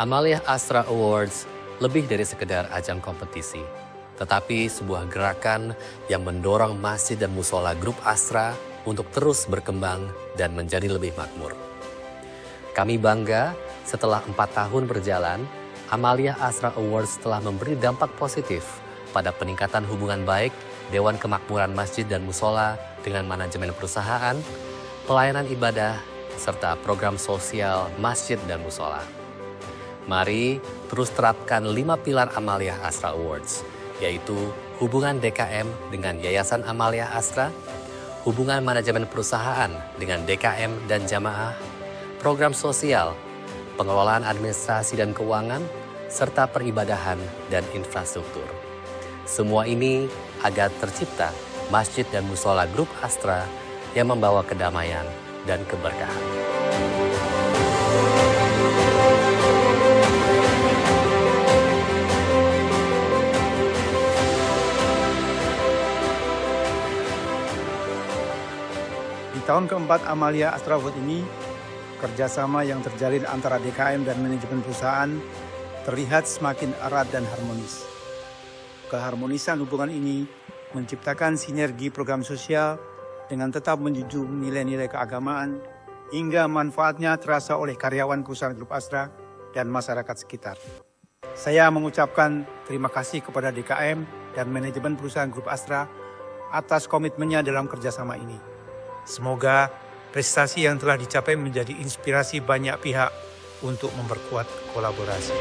Amalia Astra Awards lebih dari sekedar ajang kompetisi, tetapi sebuah gerakan yang mendorong masjid dan musola Grup Astra untuk terus berkembang dan menjadi lebih makmur. Kami bangga setelah 4 tahun berjalan, Amalia Astra Awards telah memberi dampak positif pada peningkatan hubungan baik Dewan Kemakmuran Masjid dan Musola dengan manajemen perusahaan, pelayanan ibadah, serta program sosial masjid dan musola. Mari terus terapkan 5 pilar Amalia Astra Awards, yaitu hubungan DKM dengan Yayasan Amalia Astra, hubungan manajemen perusahaan dengan DKM dan jamaah, program sosial, pengelolaan administrasi dan keuangan, serta peribadahan dan infrastruktur. Semua ini agar tercipta masjid dan musola Grup Astra yang membawa kedamaian dan keberkahan. Di tahun keempat Amalia Astra Award ini, kerjasama yang terjalin antara DKM dan manajemen perusahaan terlihat semakin erat dan harmonis. Keharmonisan hubungan ini menciptakan sinergi program sosial dengan tetap menjunjung nilai-nilai keagamaan hingga manfaatnya terasa oleh karyawan perusahaan Grup Astra dan masyarakat sekitar. Saya mengucapkan terima kasih kepada DKM dan manajemen perusahaan Grup Astra atas komitmennya dalam kerjasama ini. Semoga prestasi yang telah dicapai menjadi inspirasi banyak pihak untuk memperkuat kolaborasi.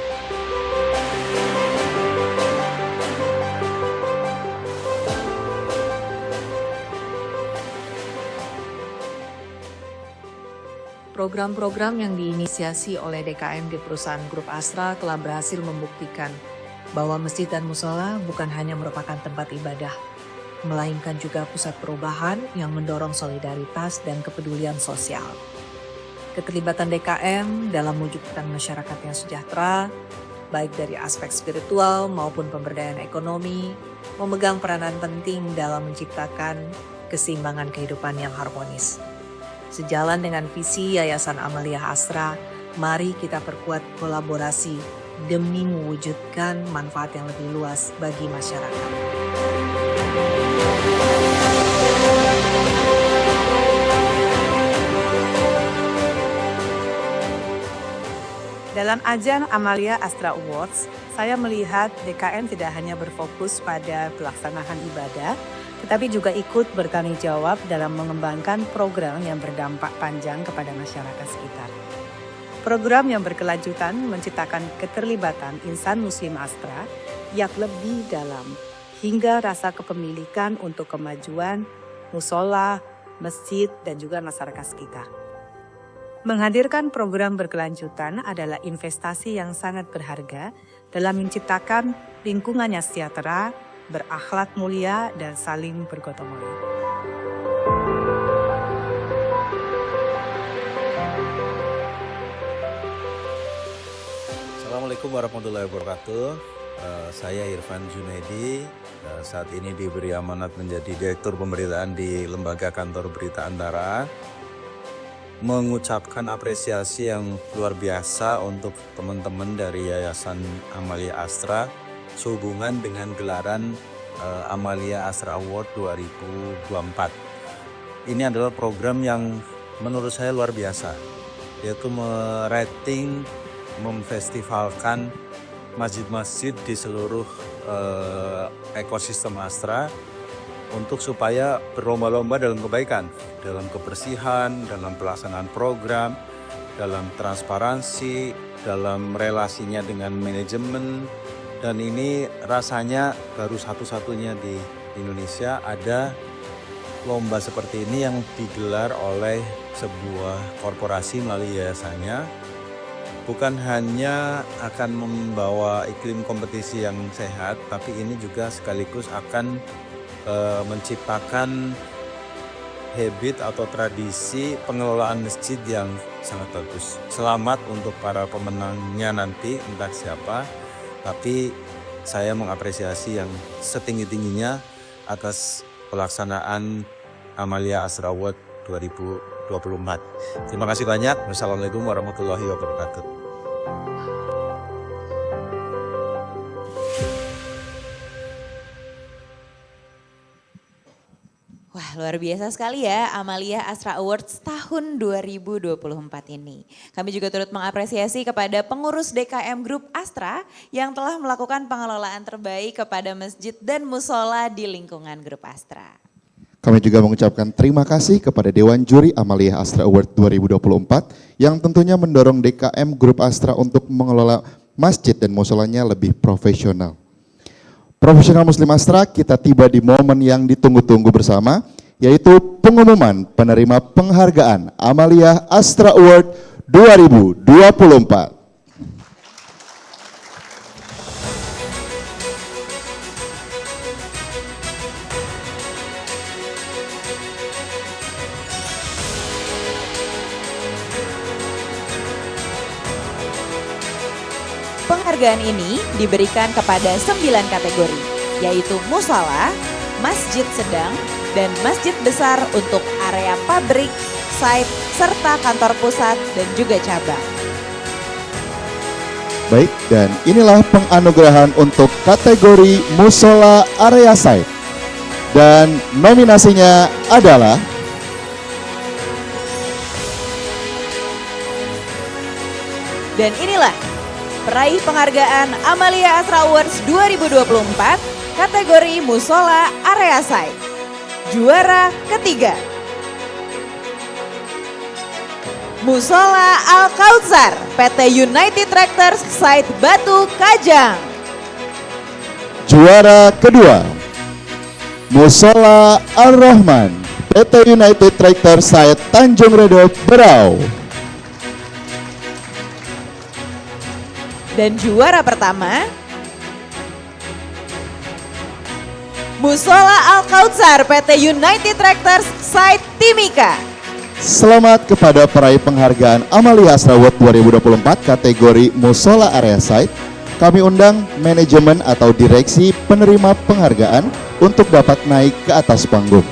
Program-program yang diinisiasi oleh DKM di perusahaan Grup Astra telah berhasil membuktikan bahwa masjid dan musola bukan hanya merupakan tempat ibadah, melainkan juga pusat perubahan yang mendorong solidaritas dan kepedulian sosial. Keterlibatan DKM dalam mewujudkan masyarakat yang sejahtera, baik dari aspek spiritual maupun pemberdayaan ekonomi, memegang peranan penting dalam menciptakan keseimbangan kehidupan yang harmonis. Sejalan dengan visi Yayasan Amalia Astra, mari kita perkuat kolaborasi demi mewujudkan manfaat yang lebih luas bagi masyarakat. Dalam ajang Amalia Astra Awards, saya melihat DKM tidak hanya berfokus pada pelaksanaan ibadah, tetapi juga ikut bertanggung jawab dalam mengembangkan program yang berdampak panjang kepada masyarakat sekitar. Program yang berkelanjutan menciptakan keterlibatan insan muslim Astra yang lebih dalam, hingga rasa kepemilikan untuk kemajuan musola, masjid, dan juga masyarakat sekitar. Menghadirkan program berkelanjutan adalah investasi yang sangat berharga dalam menciptakan lingkungan yang sejahtera, berakhlak mulia, dan saling bergotong royong. Assalamualaikum warahmatullahi wabarakatuh. Saya Irfan Junaidi. Saat ini diberi amanat menjadi Direktur Pemberitaan di Lembaga Kantor Berita Antara. Mengucapkan apresiasi yang luar biasa untuk teman-teman dari Yayasan Amalia Astra sehubungan dengan gelaran Amalia Astra Award 2024. Ini adalah program yang menurut saya luar biasa, yaitu merating, memfestivalkan masjid-masjid di seluruh ekosistem Astra untuk supaya berlomba-lomba dalam kebaikan, dalam kebersihan, dalam pelaksanaan program, dalam transparansi, dalam relasinya dengan manajemen. Dan ini rasanya baru satu-satunya di Indonesia ada lomba seperti ini yang digelar oleh sebuah korporasi melalui yayasannya. Bukan hanya akan membawa iklim kompetisi yang sehat, tapi ini juga sekaligus akan menciptakan habit atau tradisi pengelolaan masjid yang sangat bagus. Selamat untuk para pemenangnya nanti, entah siapa. Tapi saya mengapresiasi yang setinggi-tingginya atas pelaksanaan Amalia Astra Award 2024. Terima kasih banyak. Wassalamualaikum warahmatullahi wabarakatuh. Wah, luar biasa sekali ya Amalia Astra Awards tahun 2024 ini. Kami juga turut mengapresiasi kepada pengurus DKM Grup Astra yang telah melakukan pengelolaan terbaik kepada masjid dan musola di lingkungan Grup Astra. Kami juga mengucapkan terima kasih kepada Dewan Juri Amalia Astra Award 2024 yang tentunya mendorong DKM Grup Astra untuk mengelola masjid dan musolanya lebih profesional. Profesional Muslim Astra, kita tiba di momen yang ditunggu-tunggu bersama, yaitu pengumuman penerima penghargaan Amalia Astra Award 2024. Penghargaan ini diberikan kepada 9 kategori, yaitu musola, masjid sedang, dan masjid besar untuk area pabrik, site, serta kantor pusat dan juga cabang. Baik, dan inilah penganugerahan untuk kategori musola area site. Dan nominasinya adalah Dan inilah peraih penghargaan Amalia Astra Awards 2024 kategori musola area site. Juara ketiga, Musola Al-Kautsar PT United Tractors Site Batu Kajang. juara kedua, Musola Ar-Rahman PT United Tractor Site Tanjung Redop Berau. Dan juara pertama, Musola Al-Kautsar PT United Tractors Site Timika. Selamat kepada peraih penghargaan Amalia Astra Award 2024 kategori Musola Area Site. Kami undang manajemen atau direksi penerima penghargaan untuk dapat naik ke atas panggung.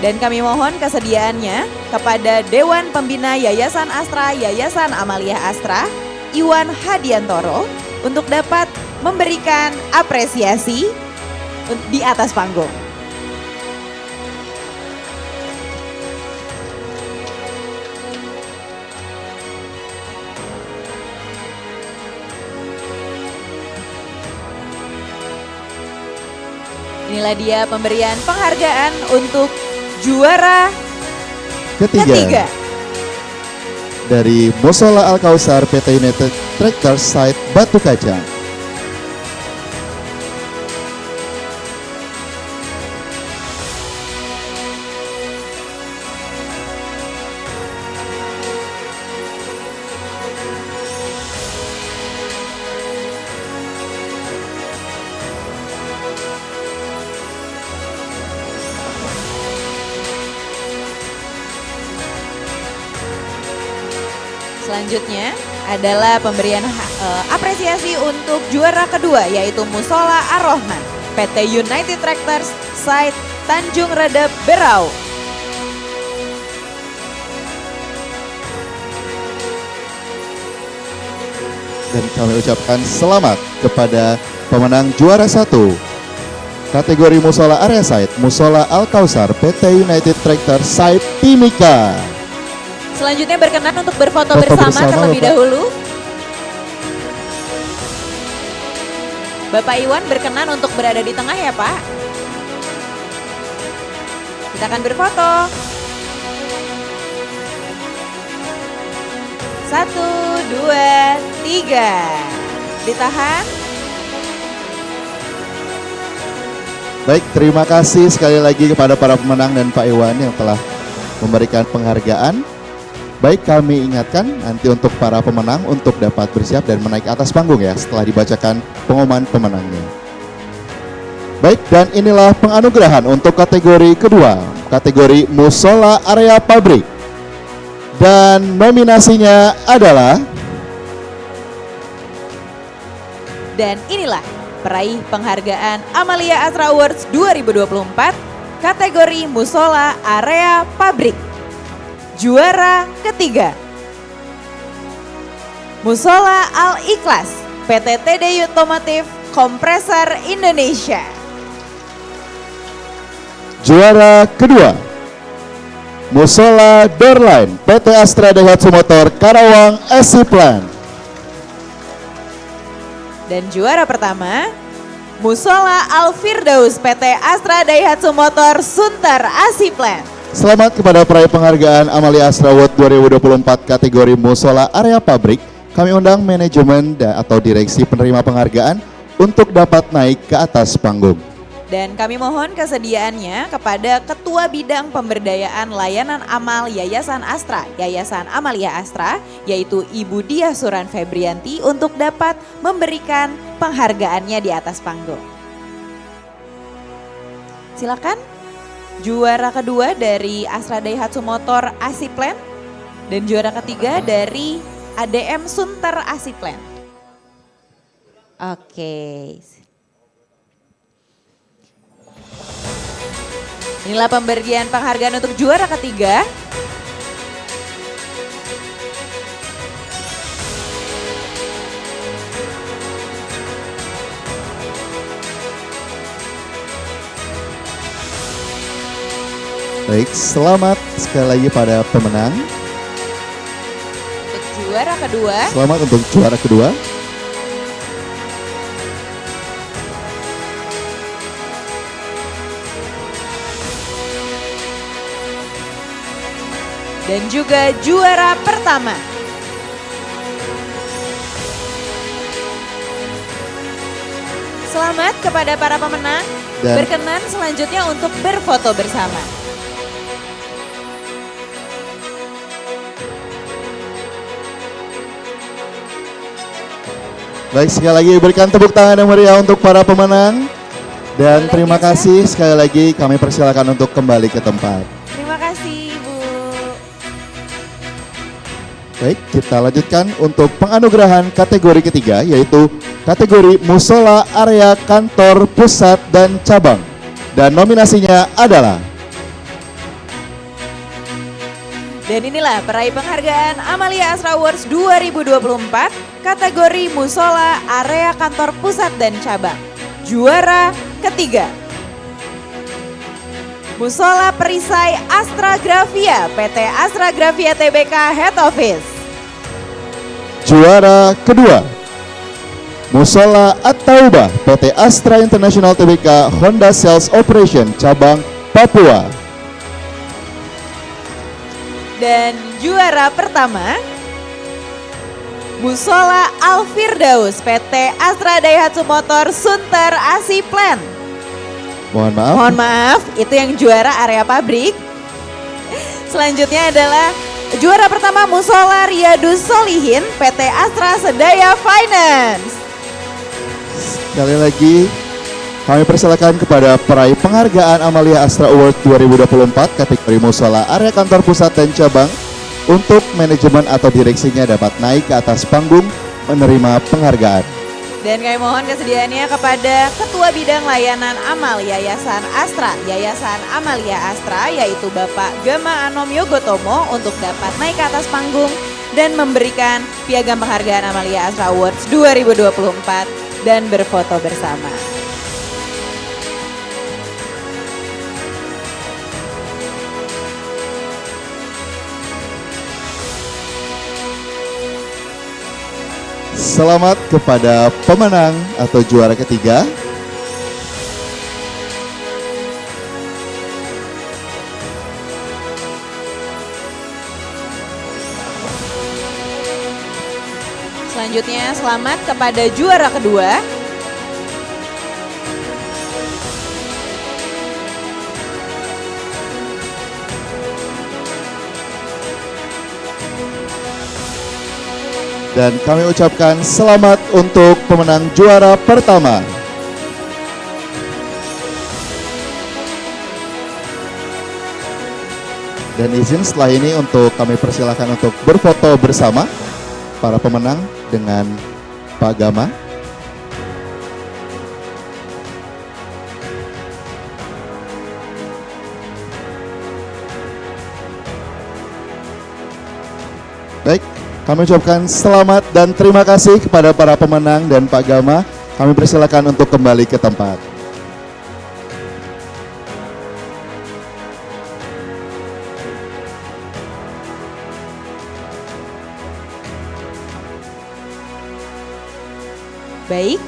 Dan kami mohon kesediaannya kepada Dewan Pembina Yayasan Astra, Yayasan Amalia Astra, Iwan Hadiantoro, untuk dapat memberikan apresiasi di atas panggung. Inilah dia pemberian penghargaan untuk juara ketiga. Dari Musola Al-Kautsar PT United Tractor Site Batu Kajang. Selanjutnya adalah pemberian apresiasi untuk juara kedua, yaitu Musola Ar-Rahman PT United Tractors Site Tanjung Redep Berau. Dan kami ucapkan selamat kepada pemenang juara 1 kategori Musola Area Site Musola Al-Kautsar PT United Tractor Site Timika. Selanjutnya berkenan untuk berfoto Foto bersama bersama, terlebih Bapak. dahulu. Bapak Iwan berkenan untuk berada di tengah ya Pak. Kita akan berfoto. 1, 2, 3. Ditahan. Baik, terima kasih sekali lagi kepada para pemenang dan Pak Iwan yang telah memberikan penghargaan. Baik, kami ingatkan nanti untuk para pemenang untuk dapat bersiap dan menaik atas panggung ya setelah dibacakan pengumuman pemenangnya. Baik, dan inilah penganugerahan untuk kategori kedua, kategori Musola Area Pabrik. Dan nominasinya adalah Dan inilah peraih penghargaan Amalia Astra Awards 2024 kategori Musola Area Pabrik. Juara ketiga, Musola Al-Ikhlas PT TD Otomotif Kompresor Indonesia. Juara kedua, Musola Doorline PT Astra Daihatsu Motor Karawang SC Plan. Dan juara pertama, Musola Al-Firdaus PT Astra Daihatsu Motor Sunter AC Plan. Selamat kepada peraih penghargaan Amalia Astra Award 2024 kategori Musola Area Pabrik. Kami undang manajemen atau direksi penerima penghargaan untuk dapat naik ke atas panggung. Dan kami mohon kesediaannya kepada Ketua Bidang Pemberdayaan Layanan Amal Yayasan Astra, Yayasan Amalia Astra, yaitu Ibu Diah Suran Febrianti untuk dapat memberikan penghargaannya di atas panggung. Silakan, juara kedua dari Astra Daihatsu Motor AC Plan dan juara ketiga dari ADM Sunter AC Plan. Oke. Inilah pemberian penghargaan untuk juara ketiga. Baik, selamat sekali lagi pada pemenang. Untuk juara kedua. Selamat untuk juara kedua. Dan juga juara pertama. Selamat kepada para pemenang. Dan Berkenan selanjutnya untuk berfoto bersama. baik, sekali lagi berikan tepuk tangan yang meriah untuk para pemenang. Dan Luar terima biasa. kasih sekali lagi, kami persilakan untuk kembali ke tempat. Terima kasih Bu. Baik, kita lanjutkan untuk penganugerahan kategori ketiga, yaitu kategori Musola Area Kantor Pusat dan Cabang. Dan nominasinya adalah Dan inilah peraih penghargaan Amalia Astra Awards 2024 kategori Musola Area Kantor Pusat dan Cabang. Juara ketiga, Musola Perisai Astra Grafia PT Astra Grafia Tbk Head Office. juara kedua, Musola At-Taubah PT Astra International Tbk Honda Sales Operation Cabang Papua. Dan juara pertama, Musola Al-Firdaus PT Astra Daihatsu Motor Sunter AC Plan. Mohon maaf. Mohon maaf, itu yang juara area pabrik. Selanjutnya adalah juara pertama Musola Riyadus Solihin PT Astra Sedaya Finance. Sekali lagi kami persilakan kepada peraih penghargaan Amalia Astra Award 2024 kategori Musola Area Kantor Pusat dan Cabang untuk manajemen atau direksinya dapat naik ke atas panggung menerima penghargaan. Dan kami mohon kesediaannya kepada Ketua Bidang Layanan Amal Yayasan Astra, Yayasan Amalia Astra, yaitu Bapak Gema Anom Yogotomo untuk dapat naik ke atas panggung dan memberikan piagam penghargaan Amalia Astra Awards 2024 dan berfoto bersama. Selamat kepada pemenang atau juara ketiga. Selanjutnya selamat kepada juara kedua. Dan kami ucapkan selamat untuk pemenang juara pertama. Dan izin setelah ini untuk kami persilakan untuk berfoto bersama para pemenang dengan Pak Gama. Baik, kami ucapkan selamat dan terima kasih kepada para pemenang dan Pak Gama. Kami persilakan untuk kembali ke tempat. Baik,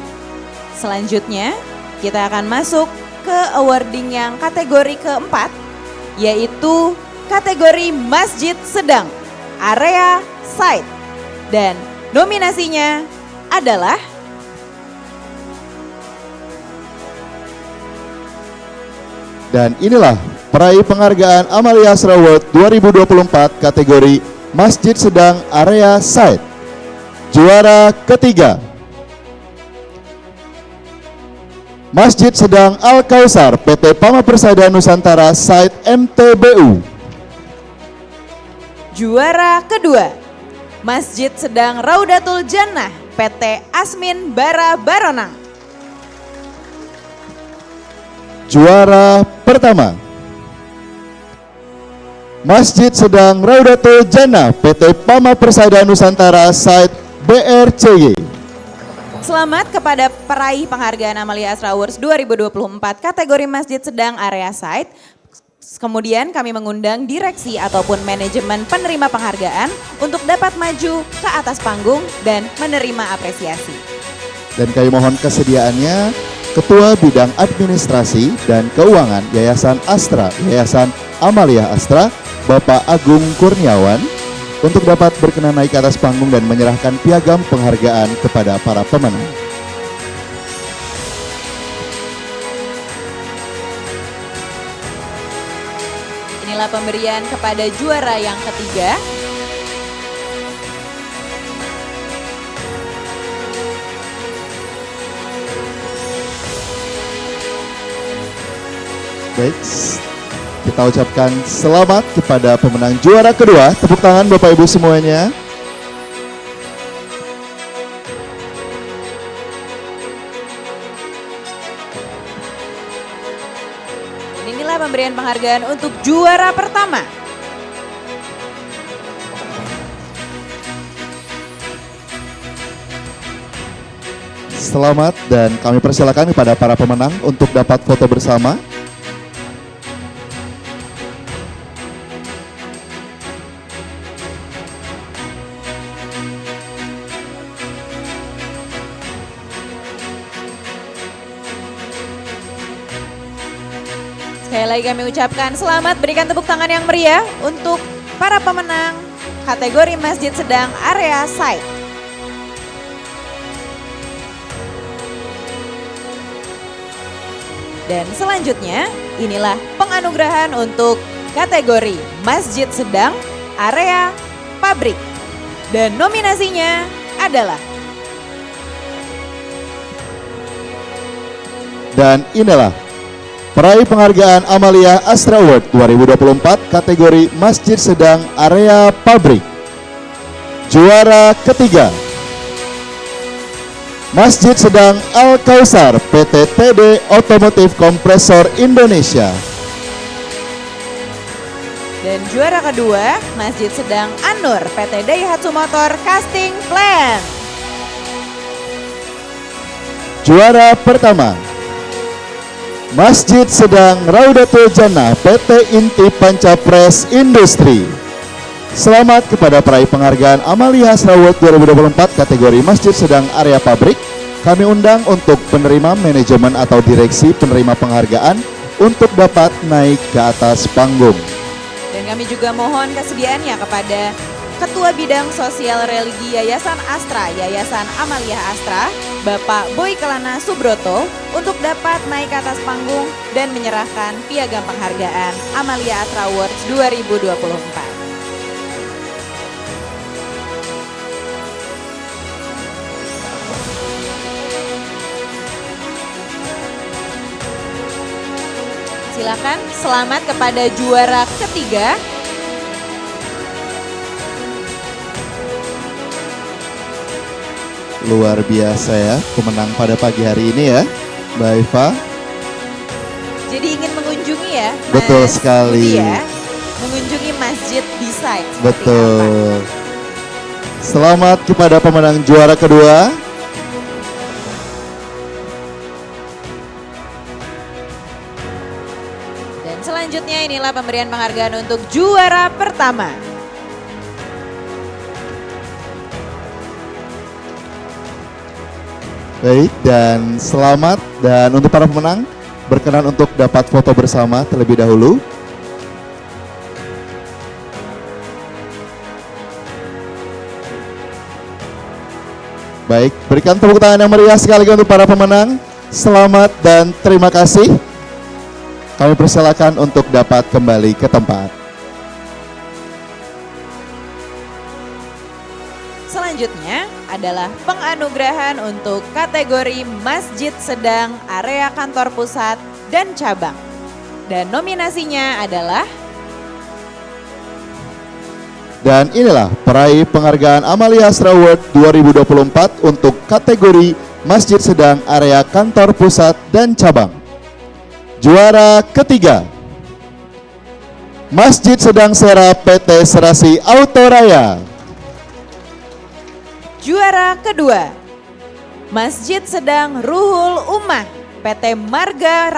selanjutnya kita akan masuk ke awarding yang kategori keempat, yaitu kategori Masjid Sedang Area Site. Dan nominasinya adalah Dan inilah peraih penghargaan Amalia Astra Award 2024 kategori Masjid Sedang Area Site. Juara ketiga, Masjid Sedang Al-Kausar PT Pama Persada Nusantara Site MTBU. juara kedua, Masjid Sedang Raudatul Jannah PT Asmin Bara Baronang. Juara pertama, Masjid Sedang Raudatul Jannah PT Pama Persada Nusantara Site BRCY. Selamat kepada peraih penghargaan Amalia Astra Awards 2024 kategori Masjid Sedang Area Site. Kemudian kami mengundang direksi ataupun manajemen penerima penghargaan untuk dapat maju ke atas panggung dan menerima apresiasi. Dan kami mohon kesediaannya Ketua Bidang Administrasi dan Keuangan Yayasan Astra, Yayasan Amalia Astra, Bapak Agung Kurniawan, untuk dapat berkenan naik ke atas panggung dan menyerahkan piagam penghargaan kepada para pemenang. Inilah pemberian kepada juara yang ketiga. Baik, kita ucapkan selamat kepada pemenang juara kedua. Tepuk tangan Bapak Ibu semuanya. Inilah pemberian penghargaan untuk juara pertama. Selamat dan kami persilakan kepada para pemenang untuk dapat foto bersama. Sekali lagi kami ucapkan selamat, berikan tepuk tangan yang meriah untuk para pemenang kategori Masjid Sedang Area Site. Dan selanjutnya inilah penganugerahan untuk kategori Masjid Sedang Area Pabrik. Dan nominasinya adalah Dan inilah peraih penghargaan Amalia Astra Award 2024 kategori Masjid Sedang Area Pabrik. Juara ketiga, Masjid Sedang Al-Kausar PT TD Otomotif Kompresor Indonesia. dan juara kedua Masjid Sedang An-Nur PT Daihatsu Motor Casting Plant. Juara pertama, Masjid Sedang Raudatul Jannah PT Inti Pancapres Industri. Selamat kepada peraih penghargaan Amalia Astra Award 2024 kategori Masjid Sedang Area Pabrik. Kami undang untuk penerima manajemen atau direksi penerima penghargaan untuk dapat naik ke atas panggung. Dan kami juga mohon kesediaannya kepada Ketua Bidang Sosial Religi Yayasan Astra, Yayasan Amalia Astra, Bapak Boy Kelana Subroto, untuk dapat naik ke atas panggung dan menyerahkan piagam penghargaan Amalia Astra Awards 2024. Silakan, selamat kepada juara ketiga. Luar biasa ya pemenang pada pagi hari ini ya, Mbak Eva. Jadi ingin mengunjungi ya, Mas Betul sekali. Budi ya, mengunjungi masjid B-Side. seperti apa? Betul. Selamat kepada pemenang juara kedua. Dan selanjutnya inilah pemberian penghargaan untuk juara pertama. Baik, dan selamat. Dan untuk para pemenang, berkenan untuk dapat foto bersama terlebih dahulu. Baik, berikan tepuk tangan yang meriah sekali untuk para pemenang. Selamat dan terima kasih. Kami persilakan untuk dapat kembali ke tempat. Selanjutnya adalah penganugerahan untuk kategori Masjid Sedang, Area Kantor Pusat, dan Cabang. Dan nominasinya adalah... Dan inilah peraih penghargaan Amalia Astra Award 2024 untuk kategori Masjid Sedang, Area Kantor Pusat, dan Cabang. Juara ketiga, Masjid Sedang Sera PT Serasi Auto Raya. Juara kedua, Masjid Sedang Ruhul Ummah, PT Marga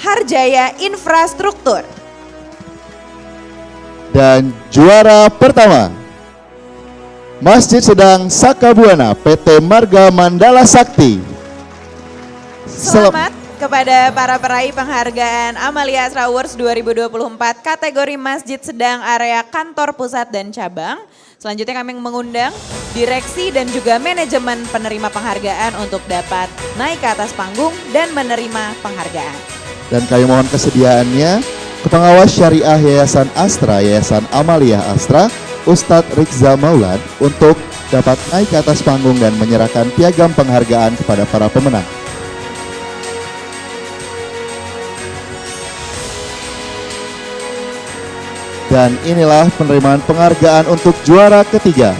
Harjaya Infrastruktur. Dan juara pertama, Masjid Sedang Sakabuana, PT Marga Mandala Sakti. Selamat kepada para peraih penghargaan Amalia Astra Awards 2024 kategori Masjid Sedang, Area Kantor Pusat, dan Cabang. Selanjutnya kami mengundang direksi dan juga manajemen penerima penghargaan untuk dapat naik ke atas panggung dan menerima penghargaan. Dan kami mohon kesediaannya ke pengawas syariah Yayasan Astra, Yayasan Amalia Astra, Ustadz Rizza Maulad untuk dapat naik ke atas panggung dan menyerahkan piagam penghargaan kepada para pemenang. Dan inilah penerimaan penghargaan untuk juara ketiga.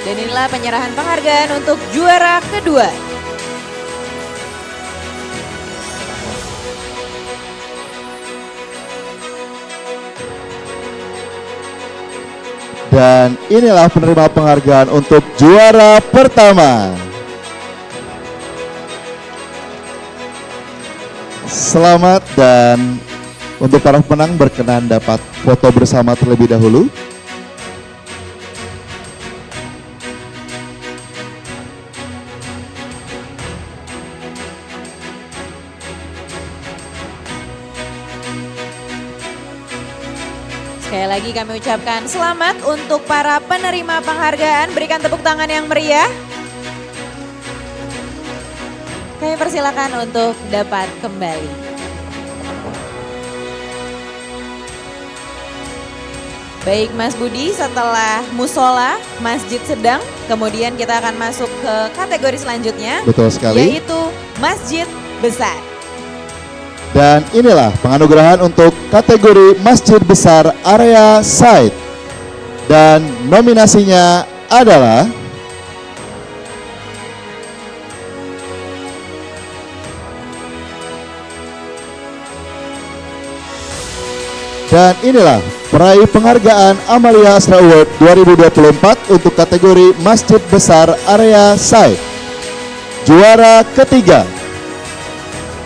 Dan inilah penyerahan penghargaan untuk juara kedua. Dan inilah penerima penghargaan untuk juara pertama. Selamat, dan untuk para pemenang berkenan dapat foto bersama terlebih dahulu. Sekali lagi kami ucapkan selamat untuk para penerima penghargaan. Berikan tepuk tangan yang meriah. Kami persilakan untuk dapat kembali. Baik Mas Budi, setelah musola, Masjid Sedang, kemudian kita akan masuk ke kategori selanjutnya. Betul sekali. Yaitu Masjid Besar. Dan inilah penganugerahan untuk kategori Masjid Besar Area Site. Dan nominasinya adalah dan inilah peraih penghargaan Amalia Astra Award 2024 untuk kategori Masjid Besar Area Site. Juara ketiga,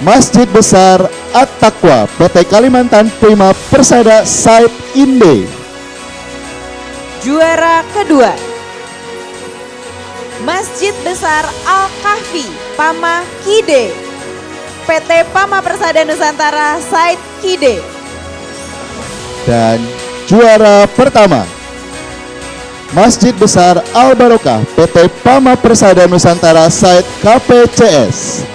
Masjid Besar At-Taqwa PT Kalimantan Prima Persada Site Inde. Juara kedua, Masjid Besar Al-Kahfi Pama Kide PT Pama Persada Nusantara Site Kide. Dan juara pertama, Masjid Besar Al-Barokah PT Pama Persada Nusantara Site KPCS.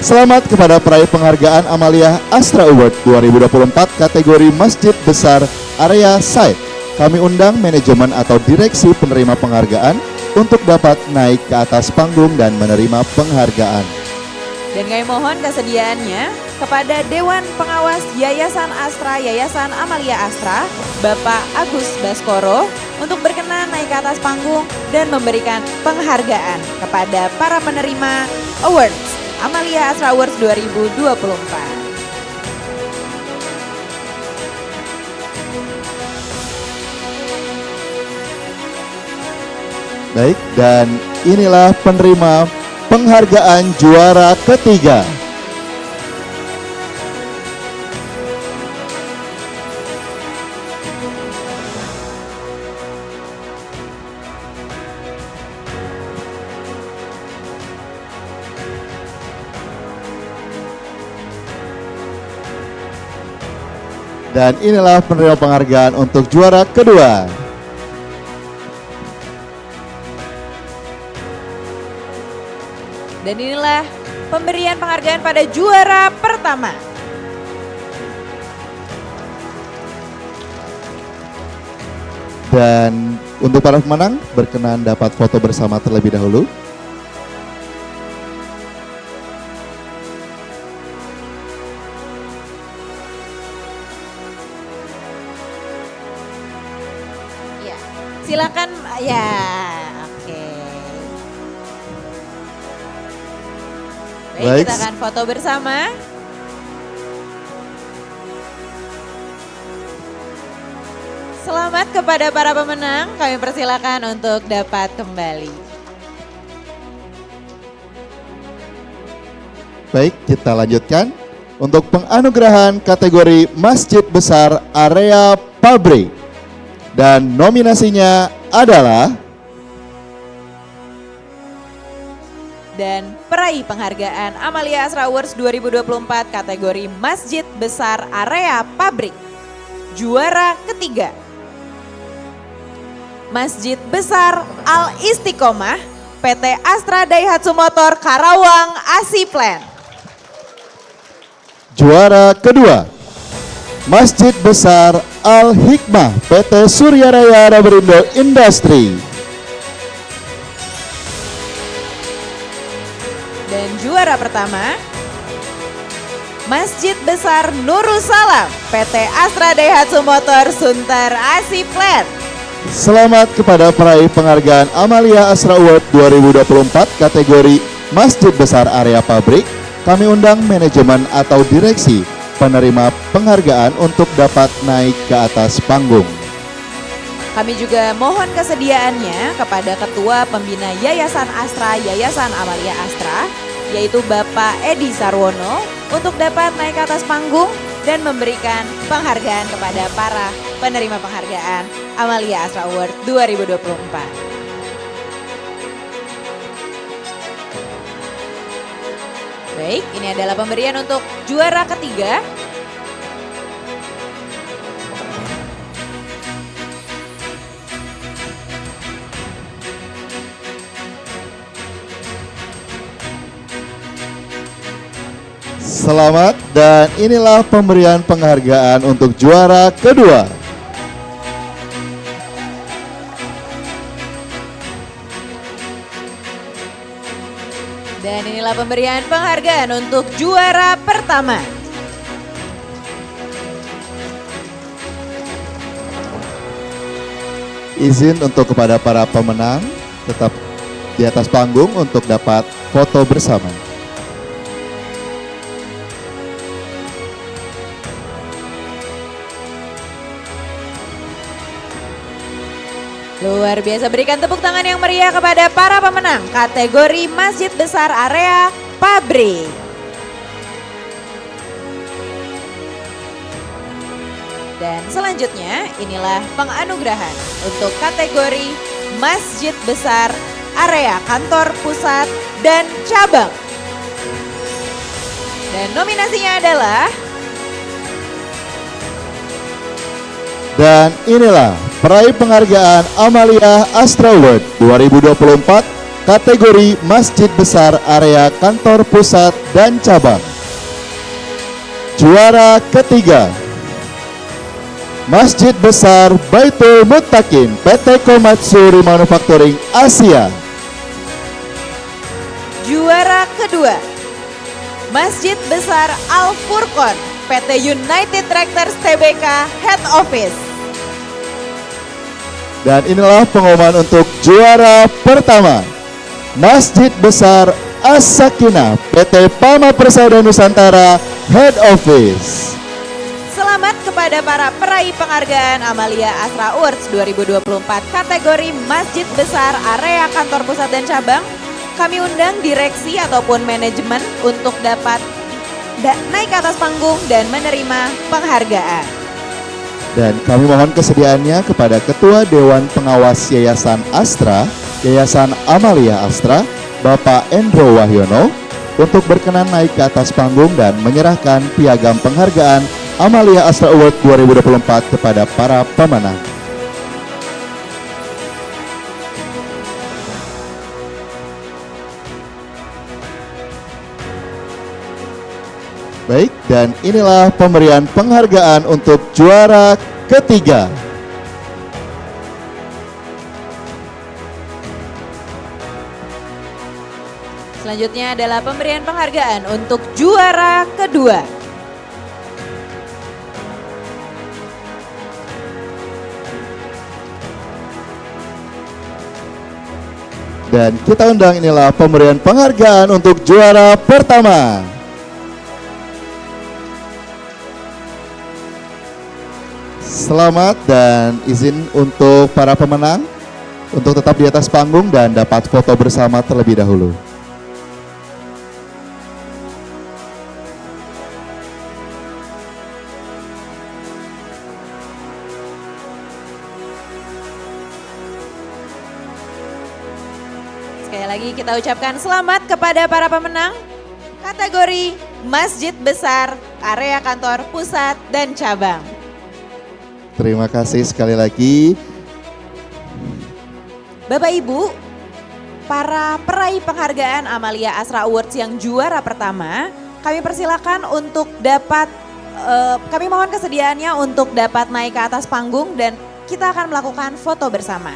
Selamat kepada peraih penghargaan Amalia Astra Award 2024 kategori Masjid Besar Area Site. Kami undang manajemen atau direksi penerima penghargaan untuk dapat naik ke atas panggung dan menerima penghargaan. Dan kami mohon kesediaannya kepada Dewan Pengawas Yayasan Astra, Yayasan Amalia Astra, Bapak Agus Baskoro untuk berkenan naik ke atas panggung dan memberikan penghargaan kepada para penerima awards Amalia Astra Awards 2024. Baik, dan inilah penerima penghargaan juara ketiga. Dan inilah penerima penghargaan untuk juara kedua. Dan inilah pemberian penghargaan pada juara pertama. Dan untuk para pemenang berkenan dapat foto bersama terlebih dahulu. Ya, silakan ya. Oke. Baik, Baik. kita akan foto bersama. Selamat kepada para pemenang, kami persilakan untuk dapat kembali. Baik, kita lanjutkan. Untuk penganugerahan kategori Masjid Besar Area Pabrik. Dan nominasinya adalah Dan peraih penghargaan Amalia Asra Awards 2024 kategori Masjid Besar Area Pabrik. Juara ketiga, Masjid Besar Al Istiqomah PT Astra Daihatsu Motor Karawang Asiplen. juara kedua, Masjid Besar Al Hikmah PT Surya Raya Raberindo Industri. Dan juara pertama, Masjid Besar Nurussalam PT Astra Daihatsu Motor Sunter Asiplen. Selamat kepada peraih penghargaan Amalia Asra Award 2024 kategori Masjid Besar Area Pabrik. Kami undang manajemen atau direksi penerima penghargaan untuk dapat naik ke atas panggung. Kami juga mohon kesediaannya kepada Ketua Pembina Yayasan Astra, Yayasan Amalia Astra, yaitu Bapak Edi Sarwono, untuk dapat naik ke atas panggung dan memberikan penghargaan kepada para penerima penghargaan Amalia Astra Award 2024. Baik, ini adalah pemberian untuk juara ketiga. Selamat, dan inilah pemberian penghargaan untuk juara kedua. Dan inilah pemberian penghargaan untuk juara pertama. Izin untuk kepada para pemenang tetap di atas panggung untuk dapat foto bersama. Luar biasa, berikan tepuk tangan yang meriah kepada para pemenang kategori Masjid Besar Area Pabrik. Dan selanjutnya inilah penganugerahan untuk kategori Masjid Besar Area Kantor Pusat dan Cabang. Dan nominasinya adalah, dan inilah peraih penghargaan Amalia Astra Award 2024 kategori Masjid Besar Area Kantor Pusat dan Cabang. Juara ketiga, Masjid Besar Baitul Muttaqin PT Komatsuri Manufacturing Asia. juara kedua, Masjid Besar Al Furqon PT United Tractors Tbk Head Office. Dan inilah pengumuman untuk juara pertama, Masjid Besar As-Sakinah PT Pama Persada Nusantara Head Office. Selamat kepada para peraih penghargaan Amalia Astra Awards 2024 kategori Masjid Besar Area Kantor Pusat dan Cabang. Kami undang direksi ataupun manajemen untuk dapat naik ke atas panggung dan menerima penghargaan. Dan kami mohon kesediaannya kepada Ketua Dewan Pengawas Yayasan Astra, Yayasan Amalia Astra, Bapak Endro Wahyono, untuk berkenan naik ke atas panggung dan menyerahkan piagam penghargaan Amalia Astra Award 2024 kepada para pemenang. Baik, dan inilah pemberian penghargaan untuk juara ketiga. Selanjutnya adalah pemberian penghargaan untuk juara kedua. Dan kita undang inilah pemberian penghargaan untuk juara pertama. Selamat dan izin untuk para pemenang untuk tetap di atas panggung dan dapat foto bersama terlebih dahulu. Sekali lagi kita ucapkan selamat kepada para pemenang kategori Masjid Besar, Area Kantor Pusat dan Cabang. Terima kasih sekali lagi. Bapak Ibu, para peraih penghargaan Amalia Astra Awards yang juara pertama, kami persilakan untuk dapat, kami mohon kesediaannya untuk dapat naik ke atas panggung dan kita akan melakukan foto bersama.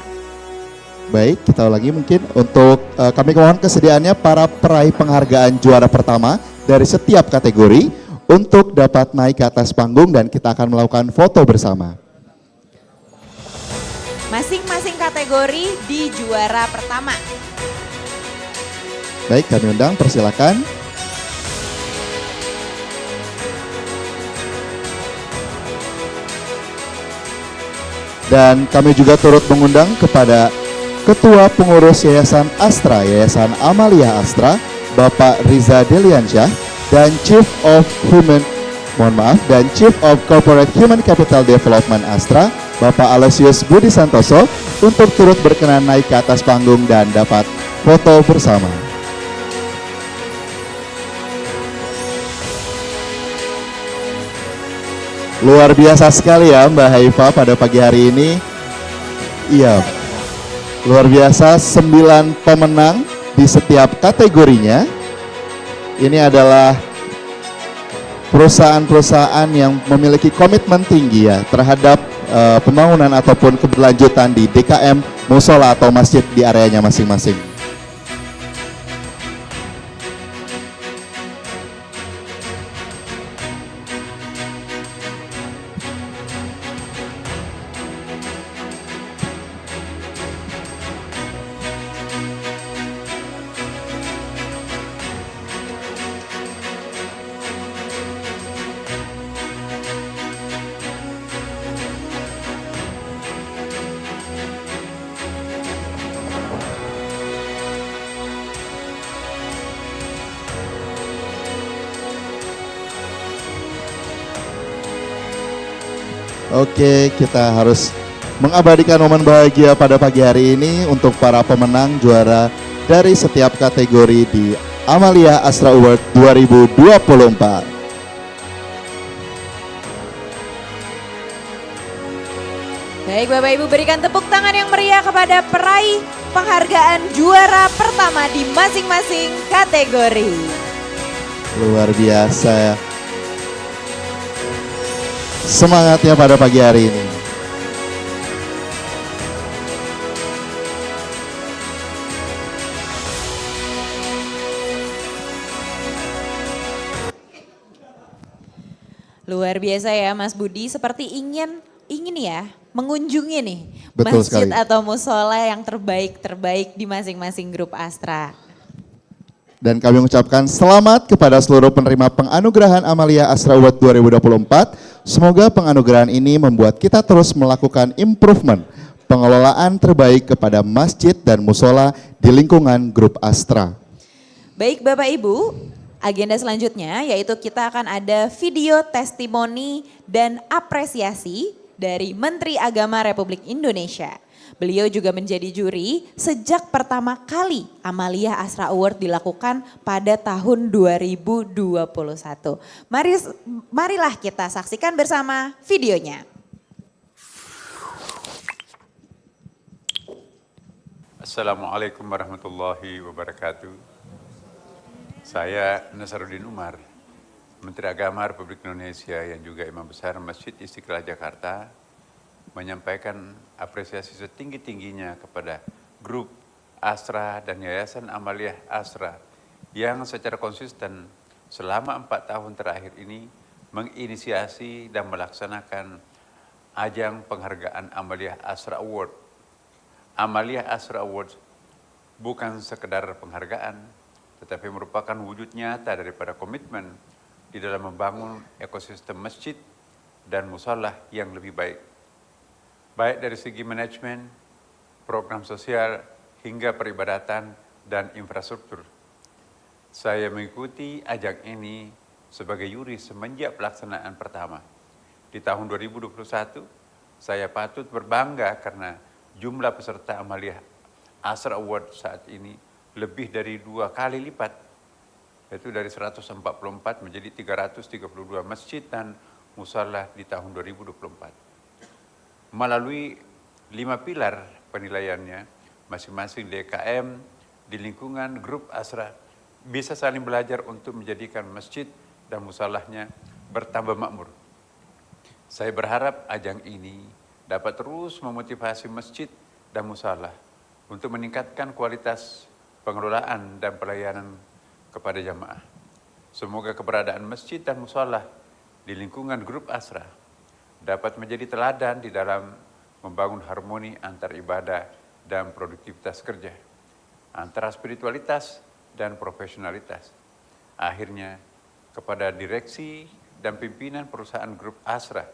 Baik, kita ulangi mungkin untuk kami mohon kesediaannya para peraih penghargaan juara pertama dari setiap kategori untuk dapat naik ke atas panggung dan kita akan melakukan foto bersama. Masing-masing kategori di juara pertama. Baik, kami undang, persilakan. Dan kami juga turut mengundang kepada Ketua Pengurus Yayasan Astra, Yayasan Amalia Astra, Bapak Riza Deliansyah, dan Chief of Corporate Human Capital Development Astra, Bapak Aloysius Budi Santoso, untuk turut berkenan naik ke atas panggung dan dapat foto bersama. Luar biasa sekali ya Mbak Haifa pada pagi hari ini. Iya, luar biasa, 9 pemenang di setiap kategorinya. Ini adalah perusahaan-perusahaan yang memiliki komitmen tinggi ya terhadap pembangunan ataupun keberlanjutan di DKM musola atau masjid di areanya masing-masing. Oke, kita harus mengabadikan momen bahagia pada pagi hari ini untuk para pemenang juara dari setiap kategori di Amalia Astra Award 2024. Baik Bapak Ibu, berikan tepuk tangan yang meriah kepada peraih penghargaan juara pertama di masing-masing kategori. Luar biasa. Semangatnya pada pagi hari ini. Luar biasa ya Mas Budi, seperti ingin ya mengunjungi nih Betul masjid sekali. atau musola yang terbaik di masing-masing grup Astra. Dan kami mengucapkan selamat kepada seluruh penerima penganugerahan Amalia Astra Award 2024. Semoga penganugerahan ini membuat kita terus melakukan improvement, pengelolaan terbaik kepada masjid dan musola di lingkungan grup Astra. Baik Bapak Ibu, agenda selanjutnya yaitu kita akan ada video testimoni dan apresiasi dari Menteri Agama Republik Indonesia. Beliau juga menjadi juri sejak pertama kali Amalia Astra Award dilakukan pada tahun 2021. Marilah kita saksikan bersama videonya. Assalamualaikum warahmatullahi wabarakatuh. Saya Nasaruddin Umar, Menteri Agama Republik Indonesia yang juga Imam Besar Masjid Istiqlal Jakarta, menyampaikan apresiasi setinggi-tingginya kepada grup Astra dan Yayasan Amalia Astra yang secara konsisten selama 4 tahun terakhir ini menginisiasi dan melaksanakan ajang penghargaan Amalia Astra Award. Amalia Astra Award bukan sekedar penghargaan, tetapi merupakan wujud nyata daripada komitmen di dalam membangun ekosistem masjid dan musholah yang lebih baik. Baik dari segi manajemen, program sosial, hingga peribadatan dan infrastruktur. Saya mengikuti ajang ini sebagai juri semenjak pelaksanaan pertama. Di tahun 2021, saya patut berbangga karena jumlah peserta Amalia Astra Award saat ini lebih dari 2 kali lipat, yaitu dari 144 menjadi 332 masjid dan musholah di tahun 2024. Melalui 5 pilar penilaiannya, masing-masing DKM di lingkungan grup Astra bisa saling belajar untuk menjadikan masjid dan musholahnya bertambah makmur. Saya berharap ajang ini dapat terus memotivasi masjid dan musholah untuk meningkatkan kualitas pengelolaan dan pelayanan kepada jamaah. Semoga keberadaan masjid dan musholah di lingkungan grup Astra dapat menjadi teladan di dalam membangun harmoni antar ibadah dan produktivitas kerja, antara spiritualitas dan profesionalitas. Akhirnya, kepada direksi dan pimpinan perusahaan grup Astra,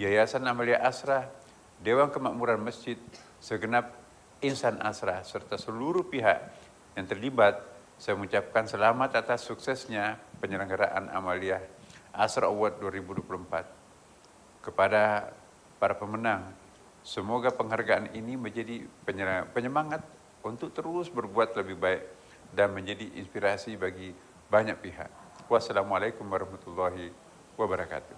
Yayasan Amalia Astra, Dewan Kemakmuran Masjid, segenap insan Astra, serta seluruh pihak yang terlibat, saya mengucapkan selamat atas suksesnya penyelenggaraan Amalia Astra Award 2024. Kepada para pemenang, semoga penghargaan ini menjadi penyemangat untuk terus berbuat lebih baik dan menjadi inspirasi bagi banyak pihak. Wassalamualaikum warahmatullahi wabarakatuh.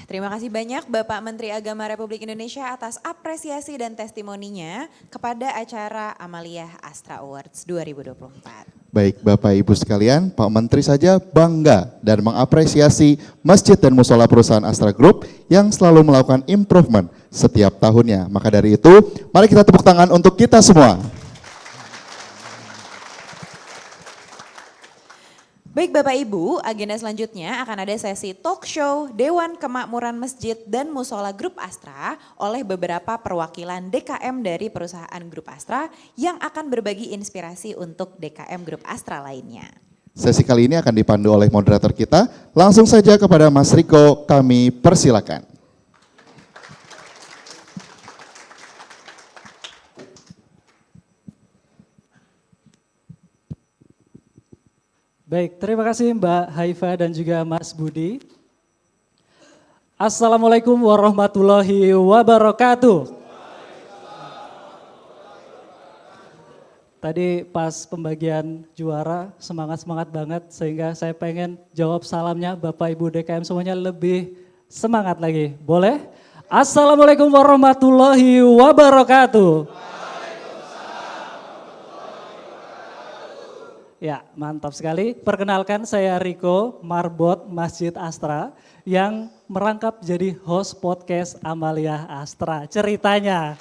Terima kasih banyak Bapak Menteri Agama Republik Indonesia atas apresiasi dan testimoninya kepada acara Amalia Astra Awards 2024. Baik Bapak Ibu sekalian, Pak Menteri saja bangga dan mengapresiasi masjid dan musholah perusahaan Astra Group yang selalu melakukan improvement setiap tahunnya. Maka dari itu, mari kita tepuk tangan untuk kita semua. Baik Bapak Ibu, agenda selanjutnya akan ada sesi talk show Dewan Kemakmuran Masjid dan Musholah Grup Astra oleh beberapa perwakilan DKM dari perusahaan Grup Astra yang akan berbagi inspirasi untuk DKM Grup Astra lainnya. Sesi kali ini akan dipandu oleh moderator kita. Langsung saja kepada Mas Riko, kami persilakan. Baik, terima kasih Mbak Haifa dan juga Mas Budi. Assalamualaikum warahmatullahi wabarakatuh. Tadi pas pembagian juara semangat-semangat banget sehingga saya pengen jawab salamnya Bapak Ibu DKM semuanya lebih semangat lagi. Boleh? Assalamualaikum warahmatullahi wabarakatuh. Ya, mantap sekali. Perkenalkan saya Riko, Marbot Masjid Astra yang merangkap jadi host podcast Amalia Astra. Ceritanya.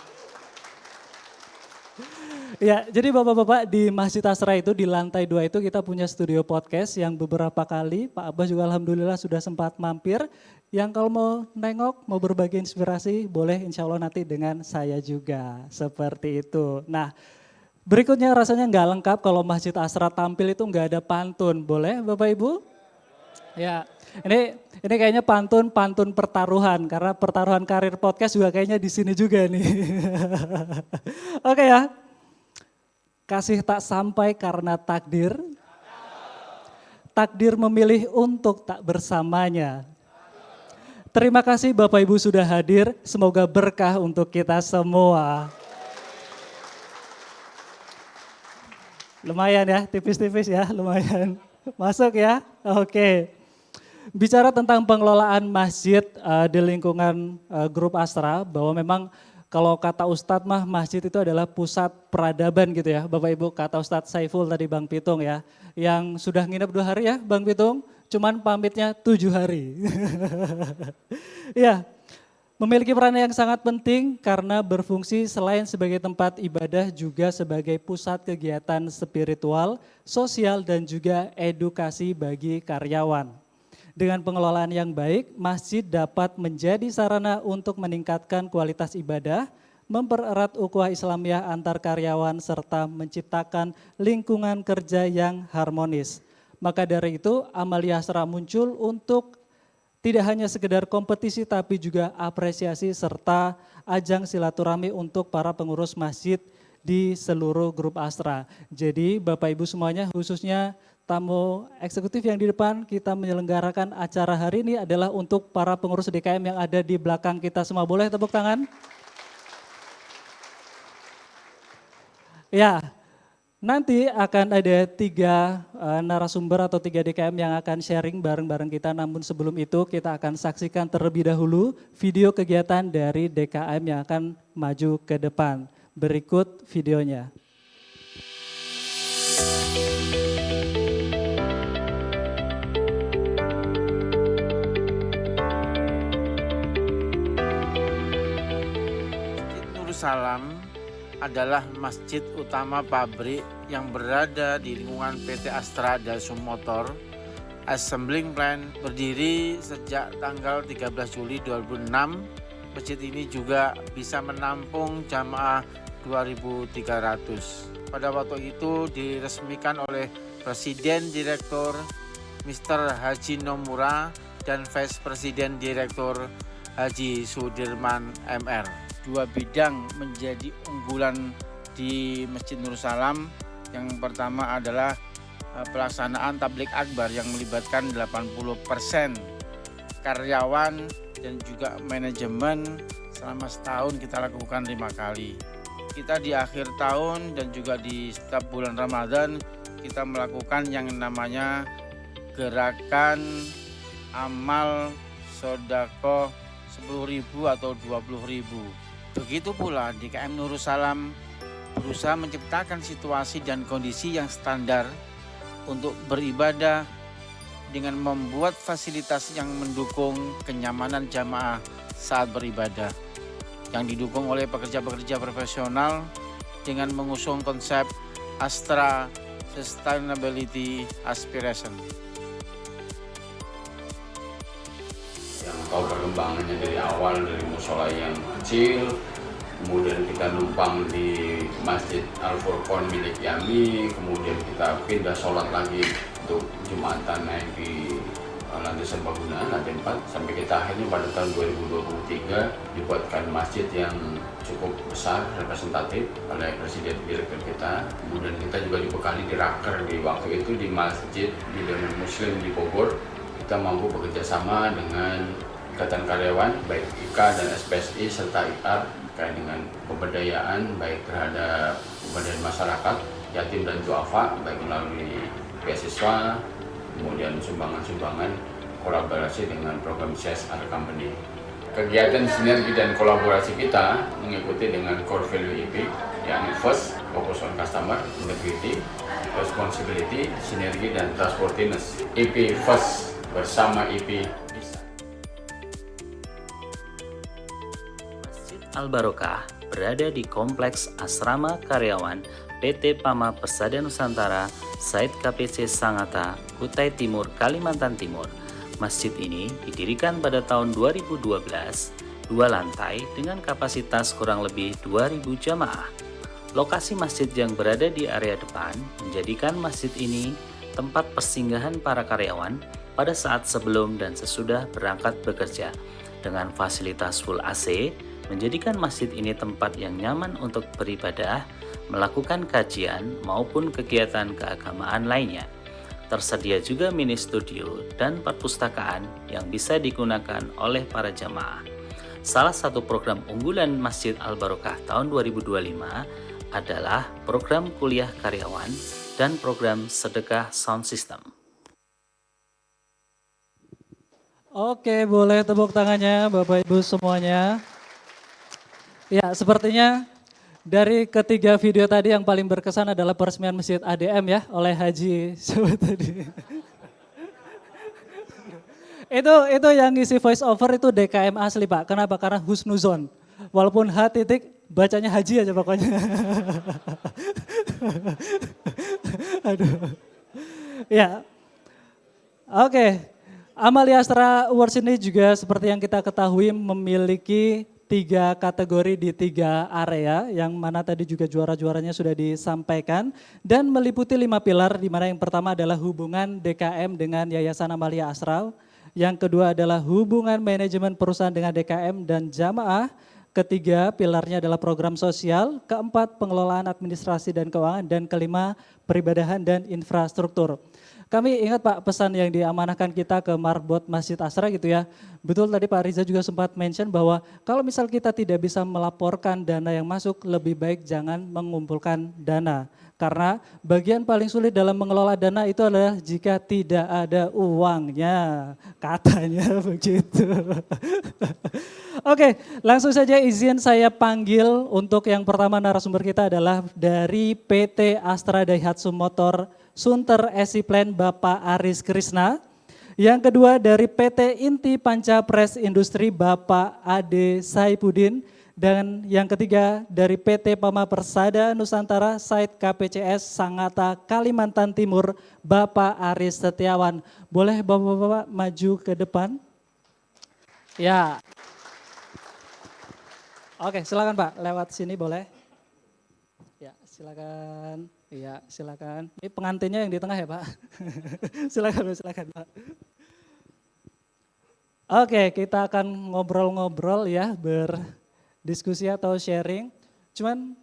Ya, jadi Bapak-Bapak di Masjid Astra itu di lantai 2 itu kita punya studio podcast yang beberapa kali Pak Abbas juga alhamdulillah sudah sempat mampir. Yang kalau mau nengok, mau berbagi inspirasi boleh insya Allah nanti dengan saya juga. Seperti itu. Nah, berikutnya rasanya nggak lengkap kalau Masjid Astra tampil itu nggak ada pantun, boleh Bapak Ibu? Ya, ini kayaknya pantun pertaruhan karena pertaruhan karir podcast juga kayaknya di sini juga nih. Oke ya, kasih tak sampai karena takdir memilih untuk tak bersamanya. Terima kasih Bapak Ibu sudah hadir, semoga berkah untuk kita semua. Lumayan ya, tipis-tipis ya, lumayan. Masuk ya, oke. Bicara tentang pengelolaan masjid di lingkungan grup Astra, bahwa memang kalau kata Ustadz mah masjid itu adalah pusat peradaban gitu ya. Bapak Ibu, kata Ustadz Saiful tadi Bang Pitung ya. Yang sudah nginep 2 hari ya Bang Pitung, cuman pamitnya 7 hari. Ya, memiliki peran yang sangat penting karena berfungsi selain sebagai tempat ibadah juga sebagai pusat kegiatan spiritual, sosial dan juga edukasi bagi karyawan. Dengan pengelolaan yang baik, masjid dapat menjadi sarana untuk meningkatkan kualitas ibadah, mempererat ukhuwah Islamiyah antar karyawan, serta menciptakan lingkungan kerja yang harmonis. Maka dari itu, Amalia Astra muncul untuk tidak hanya sekedar kompetisi, tapi juga apresiasi serta ajang silaturahmi untuk para pengurus masjid di seluruh grup Astra. Jadi Bapak Ibu semuanya, khususnya tamu eksekutif yang di depan, kita menyelenggarakan acara hari ini adalah untuk para pengurus DKM yang ada di belakang kita semua. Boleh tepuk tangan? Ya, nanti akan ada 3 narasumber atau 3 DKM yang akan sharing bareng-bareng kita. Namun sebelum itu kita akan saksikan terlebih dahulu video kegiatan dari DKM yang akan maju ke depan. Berikut videonya. Salam adalah masjid utama pabrik yang berada di lingkungan PT Astra Dalsum Motor. Assembling Plant berdiri sejak tanggal 13 Juli 2006. Masjid ini juga bisa menampung jamaah 2.300. Pada waktu itu diresmikan oleh Presiden Direktur Mr. Haji Nomura dan Vice Presiden Direktur Haji Sudirman MR. 2 bidang menjadi unggulan di Masjid Nur Salam. Yang pertama adalah pelaksanaan tablik akbar yang melibatkan 80% karyawan dan juga manajemen. Selama setahun kita lakukan 5 kali. Kita di akhir tahun dan juga di setiap bulan Ramadan kita melakukan yang namanya gerakan amal sodako 10.000 atau 20.000. Begitu pula DKM Nurul Salam berusaha menciptakan situasi dan kondisi yang standar untuk beribadah dengan membuat fasilitas yang mendukung kenyamanan jamaah saat beribadah, yang didukung oleh pekerja-pekerja profesional dengan mengusung konsep Astra Sustainability Aspiration. Yang tahu perkembangannya dari awal, dari musola yang kecil, kemudian kita numpang di Masjid Al-Furqon milik Yami, kemudian kita pindah sholat lagi untuk Jumatan naik di lantai serbaguna, lantai 4, sampai kita akhirnya pada tahun 2023 dibuatkan masjid yang cukup besar, representatif oleh Presiden Direktur kita. Kemudian kita juga dibekali di raker di waktu itu di Masjid Milenium Muslim di Bogor. Kita mampu bekerja sama dengan ikatan karyawan, baik IKA dan SPSI serta IKAR, terkait dengan pemberdayaan baik terhadap pemberdayaan masyarakat, yatim dan duafa, baik melalui beasiswa, kemudian sumbangan-sumbangan, kolaborasi dengan program CSR Company. Kegiatan sinergi dan kolaborasi kita mengikuti dengan core value IP, yakni first, focus on customer, integrity, responsibility, sinergi dan trustworthiness. IP first bersama IP bisa. Masjid Al-Barokah berada di Kompleks Asrama Karyawan PT Pama Persada Nusantara, Site KPC Sangatta, Kutai Timur, Kalimantan Timur. Masjid ini didirikan pada tahun 2012, 2 lantai dengan kapasitas kurang lebih 2.000 jamaah. Lokasi masjid yang berada di area depan menjadikan masjid ini tempat persinggahan para karyawan pada saat sebelum dan sesudah berangkat bekerja. Dengan fasilitas full AC, menjadikan masjid ini tempat yang nyaman untuk beribadah, melakukan kajian maupun kegiatan keagamaan lainnya. Tersedia juga mini studio dan perpustakaan yang bisa digunakan oleh para jamaah. Salah satu program unggulan Masjid Al-Barokah tahun 2025 adalah program kuliah karyawan dan program sedekah sound system. Oke, boleh tepuk tangannya Bapak Ibu semuanya. Ya, sepertinya dari ketiga video tadi yang paling berkesan adalah peresmian Masjid ADM ya oleh Haji siapa tadi? Itu yang ngisi voice over itu DKM asli Pak. Kenapa? Karena husnuzon. Walaupun H titik bacanya Haji aja pokoknya. Aduh. Ya. Oke. Amalia Astra Awards ini juga seperti yang kita ketahui memiliki 3 kategori di 3 area yang mana tadi juga juara-juaranya sudah disampaikan dan meliputi 5 pilar di mana yang pertama adalah hubungan DKM dengan Yayasan Amalia Astra, yang kedua adalah hubungan manajemen perusahaan dengan DKM dan jamaah, ketiga pilarnya adalah program sosial, keempat pengelolaan administrasi dan keuangan, dan kelima peribadahan dan infrastruktur. Kami ingat Pak pesan yang diamanahkan kita ke Marbot Masjid Asra gitu ya. Betul tadi Pak Riza juga sempat mention bahwa kalau misal kita tidak bisa melaporkan dana yang masuk, lebih baik jangan mengumpulkan dana. Karena bagian paling sulit dalam mengelola dana itu adalah jika tidak ada uangnya, katanya begitu. Oke, langsung saja izin saya panggil untuk yang pertama narasumber kita adalah dari PT Astra Daihatsu Motor Sunter Esiplen Bapak Aris Krisna. Yang kedua dari PT Inti Panca Press Industri Bapak Ade Saipudin. Dan yang ketiga dari PT Pama Persada Nusantara Site KPCS Sangatta Kalimantan Timur Bapak Aris Setiawan. Boleh Bapak-bapak maju ke depan? Ya. Oke, silakan Pak, lewat sini boleh. Ya, silakan. Iya, silakan. Ini pengantinnya yang di tengah ya, Pak. silakan Pak. Oke, kita akan ngobrol-ngobrol ya, berdiskusi atau sharing. Cuman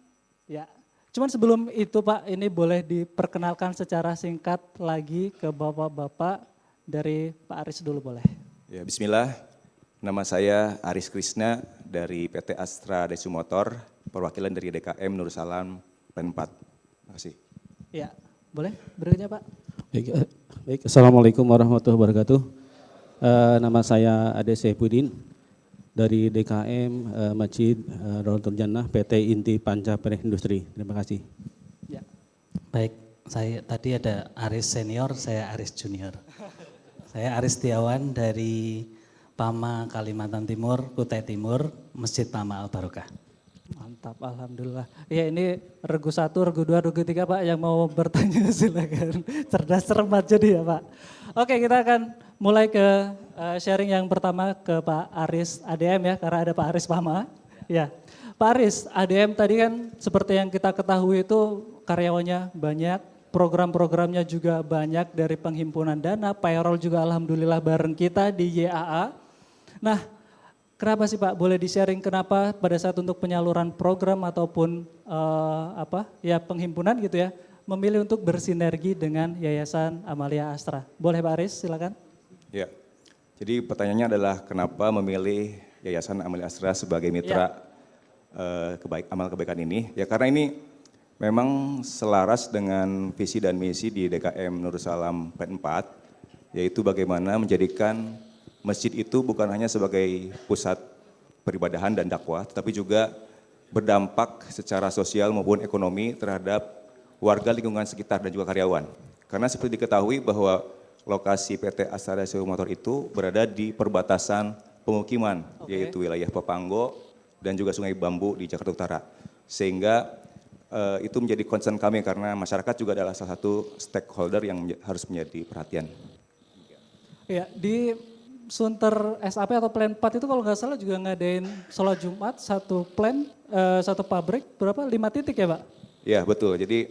sebelum itu Pak, ini boleh diperkenalkan secara singkat lagi ke Bapak-bapak dari Pak Aris dulu boleh. Ya, bismillah. Nama saya Aris Krisna dari PT Astra Daihatsu Motor, perwakilan dari DKM Nur Salam Plan 4. Terima kasih. Ya, boleh berikutnya Pak. Baik, Assalamualaikum warahmatullahi wabarakatuh. Nama saya Ade Saipudin dari DKM Masjid Rawdatul Jannah PT Inti Panca Press Industri. Terima kasih. Ya. Baik, saya tadi ada Aris Senior, saya Aris Junior. Saya Aris Setiawan dari Pama Kalimantan Timur, Kutai Timur, Masjid Pama Al-Barokah. Mantap, alhamdulillah. Ya ini regu 1, regu 2, regu 3 Pak yang mau bertanya silakan. Cerdas cermat jadi ya Pak. Oke, kita akan mulai ke sharing yang pertama ke Pak Aris ADM ya, karena ada Pak Aris Pama. Ya, Pak Aris ADM tadi kan seperti yang kita ketahui itu karyawannya banyak, program-programnya juga banyak dari penghimpunan dana, payroll juga alhamdulillah bareng kita di YAA. Nah, kenapa sih Pak, boleh di-sharing kenapa pada saat untuk penyaluran program ataupun penghimpunan gitu ya, memilih untuk bersinergi dengan Yayasan Amalia Astra? Boleh Pak Aris, silakan. Ya, jadi pertanyaannya adalah kenapa memilih Yayasan Amalia Astra sebagai mitra amal kebaikan ini? Ya karena ini memang selaras dengan visi dan misi di DKM Nur Salam Plan 4, yaitu bagaimana menjadikan masjid itu bukan hanya sebagai pusat peribadahan dan dakwah, tetapi juga berdampak secara sosial maupun ekonomi terhadap warga lingkungan sekitar dan juga karyawan. Karena seperti diketahui bahwa lokasi PT Astra Daihatsu Motor itu berada di perbatasan pemukiman, yaitu wilayah Pepanggo dan juga Sungai Bambu di Jakarta Utara. Sehingga itu menjadi concern kami karena masyarakat juga adalah salah satu stakeholder yang harus menjadi perhatian. Ya, di Sunter SAP atau Plan 4 itu kalau nggak salah juga ngadain sholat Jumat, satu satu pabrik, berapa? 5 titik ya Pak? Ya betul, jadi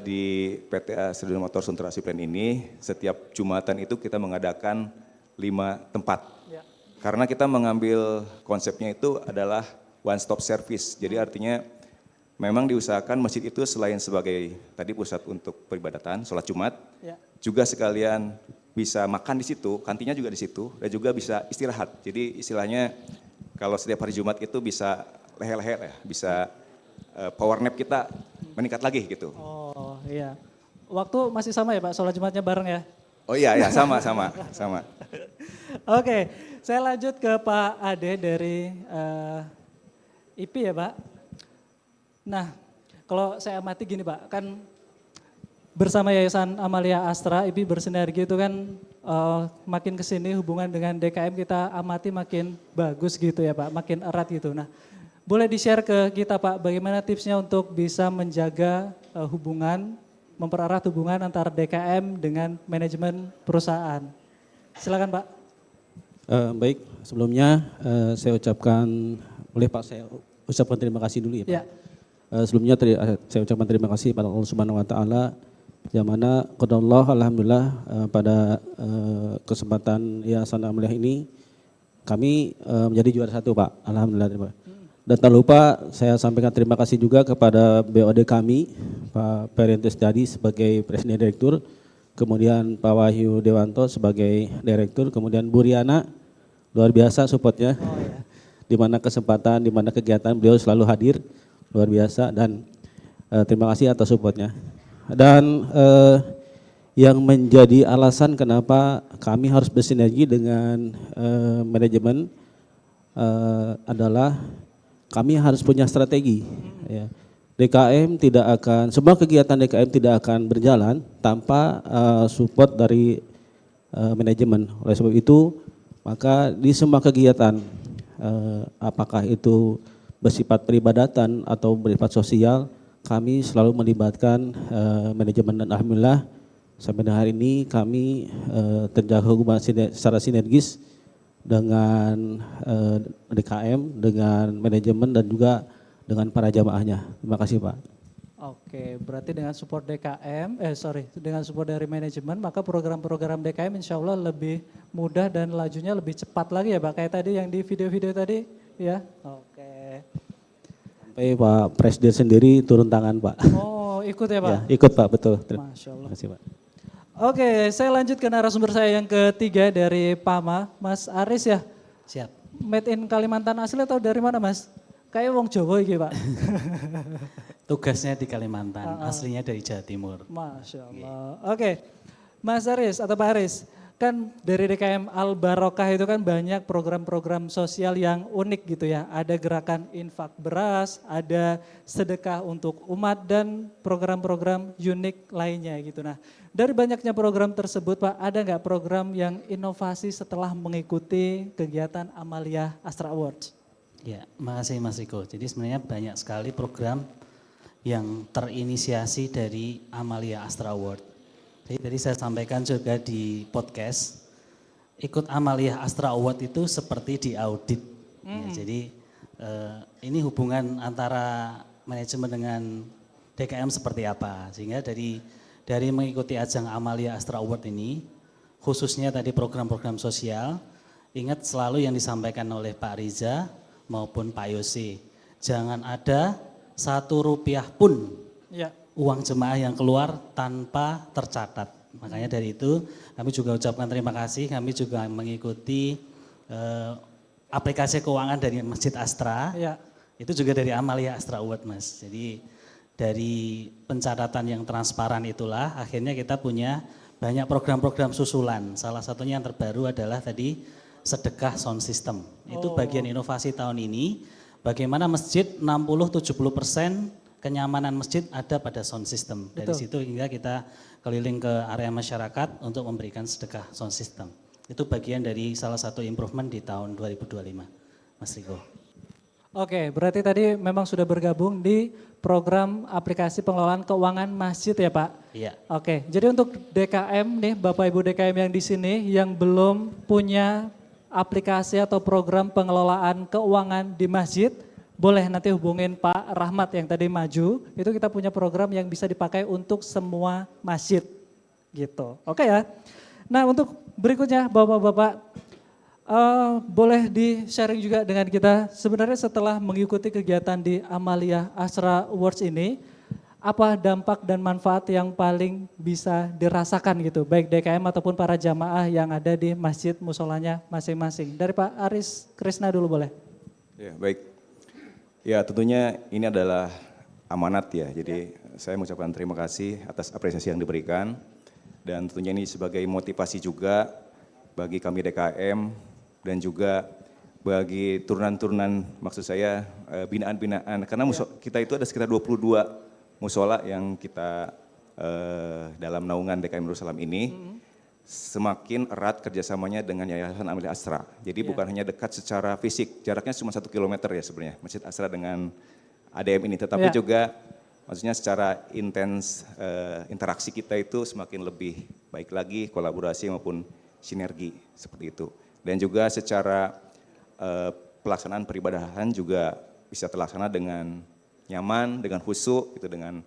di PT Astra Daihatsu Motor Sunter Esiplen ini setiap Jumatan itu kita mengadakan 5 tempat. Ya. Karena kita mengambil konsepnya itu adalah one stop service, jadi artinya memang diusahakan masjid itu selain sebagai tadi pusat untuk peribadatan, sholat Jumat, juga sekalian bisa makan di situ, kantinnya juga di situ, dan juga bisa istirahat. Jadi istilahnya kalau setiap hari Jumat itu bisa leher-leher ya, bisa power nap kita meningkat lagi gitu. Oh iya. Waktu masih sama ya Pak, sholat Jumatnya bareng ya? Oh iya, sama. Oke, saya lanjut ke Pak Ade dari IPI ya Pak. Nah, kalau saya amati gini Pak, kan bersama Yayasan Amalia Astra, IPI bersinergi itu kan makin kesini hubungan dengan DKM kita amati makin bagus gitu ya Pak, makin erat gitu. Nah, boleh di-share ke kita Pak, bagaimana tipsnya untuk bisa menjaga hubungan, mempererat hubungan antara DKM dengan manajemen perusahaan. Silakan Pak. Baik, sebelumnya saya ucapkan, boleh Pak saya ucapkan terima kasih dulu ya Pak. Ya. Sebelumnya saya ucapkan terima kasih pada Allah Subhanahu Wa Taala, yang mana qadarullah alhamdulillah pada kesempatan Yayasan Amalia ini kami menjadi juara 1 Pak, alhamdulillah terima kasih. Dan tak lupa saya sampaikan terima kasih juga kepada BOD kami, Pak Perintis Dadi sebagai Presiden Direktur, kemudian Pak Wahyu Dewanto sebagai Direktur, kemudian Bu Riana, luar biasa supportnya, di mana kesempatan, di mana kegiatan beliau selalu hadir, luar biasa, dan terima kasih atas supportnya. Dan yang menjadi alasan kenapa kami harus bersinergi dengan manajemen adalah kami harus punya strategi. Ya. DKM tidak akan, semua kegiatan DKM tidak akan berjalan tanpa support dari manajemen. Oleh sebab itu, maka di semua kegiatan, apakah itu bersifat peribadatan atau bersifat sosial, kami selalu melibatkan manajemen, dan alhamdulillah sampai hari ini kami terjaga hubungan secara sinergis dengan DKM, dengan manajemen, dan juga dengan para jamaahnya. Terima kasih Pak. Oke, berarti dengan support dengan support dari manajemen, maka program-program DKM insya Allah lebih mudah dan lajunya lebih cepat lagi ya Pak, kayak tadi yang di video-video tadi ya. Oke. Sampai Pak Presiden sendiri turun tangan Pak. Oh ikut ya Pak? Ya, ikut Pak, betul. Masya Allah. Terima kasih Pak. Oke, saya lanjut ke narasumber saya yang ketiga dari PAMA, Mas Aris ya. Siap. Made in Kalimantan asli atau dari mana Mas? Kayak wong Jawa iki Pak. Tugasnya di Kalimantan, aslinya dari Jawa Timur. Masya Allah. Oke, Mas Aris atau Pak Aris, kan dari DKM Al Barokah itu kan banyak program-program sosial yang unik gitu ya. Ada gerakan infak beras, ada sedekah untuk umat, dan program-program unik lainnya gitu. Nah, dari banyaknya program tersebut Pak, ada nggak program yang inovasi setelah mengikuti kegiatan Amalia Astra Awards? Ya, makasih Mas Riko. Jadi sebenarnya banyak sekali program yang terinisiasi dari Amalia Astra Award. Jadi tadi saya sampaikan juga di podcast, ikut Amalia Astra Award itu seperti di audit. Ya, jadi ini hubungan antara manajemen dengan DKM seperti apa. Sehingga dari mengikuti ajang Amalia Astra Award ini, khususnya tadi program-program sosial, ingat selalu yang disampaikan oleh Pak Riza maupun Pak Yose, jangan ada Rp1 pun uang jemaah yang keluar tanpa tercatat. Makanya dari itu kami juga ucapkan terima kasih, kami juga mengikuti aplikasi keuangan dari Masjid Astra, itu juga dari Amalia Astra Award Mas. Jadi dari pencatatan yang transparan itulah akhirnya kita punya banyak program-program susulan. Salah satunya yang terbaru adalah tadi sedekah sound system. Itu bagian inovasi tahun ini, bagaimana masjid 60-70% kenyamanan masjid ada pada sound system. Dari situ hingga kita keliling ke area masyarakat untuk memberikan sedekah sound system. Itu bagian dari salah satu improvement di tahun 2025, Mas Riko. Oke, berarti tadi memang sudah bergabung di program aplikasi pengelolaan keuangan masjid ya Pak? Iya. Oke, jadi untuk DKM nih, Bapak Ibu DKM yang di sini yang belum punya aplikasi atau program pengelolaan keuangan di masjid, boleh nanti hubungin Pak Rahmat yang tadi maju, itu kita punya program yang bisa dipakai untuk semua masjid gitu. Oke ya. Nah untuk berikutnya Bapak-Bapak, Boleh di-sharing juga dengan kita, sebenarnya setelah mengikuti kegiatan di Amalia Asra Awards ini, apa dampak dan manfaat yang paling bisa dirasakan gitu, baik DKM ataupun para jamaah yang ada di masjid musolanya masing-masing. Dari Pak Aris Krisna dulu boleh. Ya, baik. Ya, tentunya ini adalah amanat ya, jadi saya mengucapkan terima kasih atas apresiasi yang diberikan, dan tentunya ini sebagai motivasi juga bagi kami DKM dan juga bagi turunan-turunan, maksud saya binaan-binaan, karena kita itu ada sekitar 22 musola yang kita dalam naungan DKM Darussalam ini semakin erat kerjasamanya dengan Yayasan Amalia Asra. Jadi bukan hanya dekat secara fisik, jaraknya cuma 1 kilometer ya sebenarnya Masjid Asra dengan ADM ini, tetapi juga maksudnya secara interaksi kita itu semakin lebih baik lagi, kolaborasi maupun sinergi seperti itu. Dan juga secara pelaksanaan peribadahan juga bisa terlaksana dengan nyaman, dengan khusyuk, itu dengan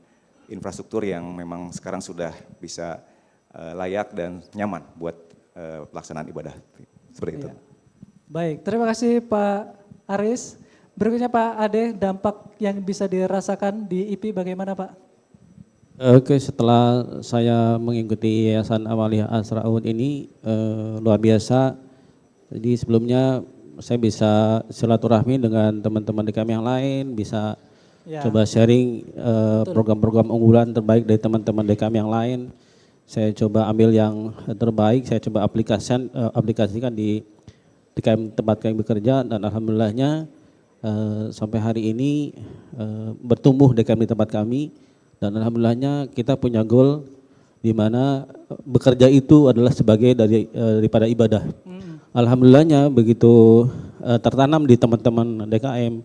infrastruktur yang memang sekarang sudah bisa layak dan nyaman buat pelaksanaan ibadah seperti itu. Baik, terima kasih Pak Aris. Berikutnya Pak Ade, dampak yang bisa dirasakan di IP bagaimana Pak? Oke, setelah saya mengikuti Yayasan Amalia Asra Award ini luar biasa. Jadi sebelumnya saya bisa silaturahmi dengan teman-teman DKM yang lain, bisa coba sharing program-program unggulan terbaik dari teman-teman DKM yang lain. Saya coba ambil yang terbaik, saya coba aplikasikan di DKM tempat kami bekerja, dan alhamdulillahnya sampai hari ini bertumbuh DKM di tempat kami, dan alhamdulillahnya kita punya goal di mana bekerja itu adalah sebagai daripada ibadah. Alhamdulillahnya begitu tertanam di teman-teman DKM,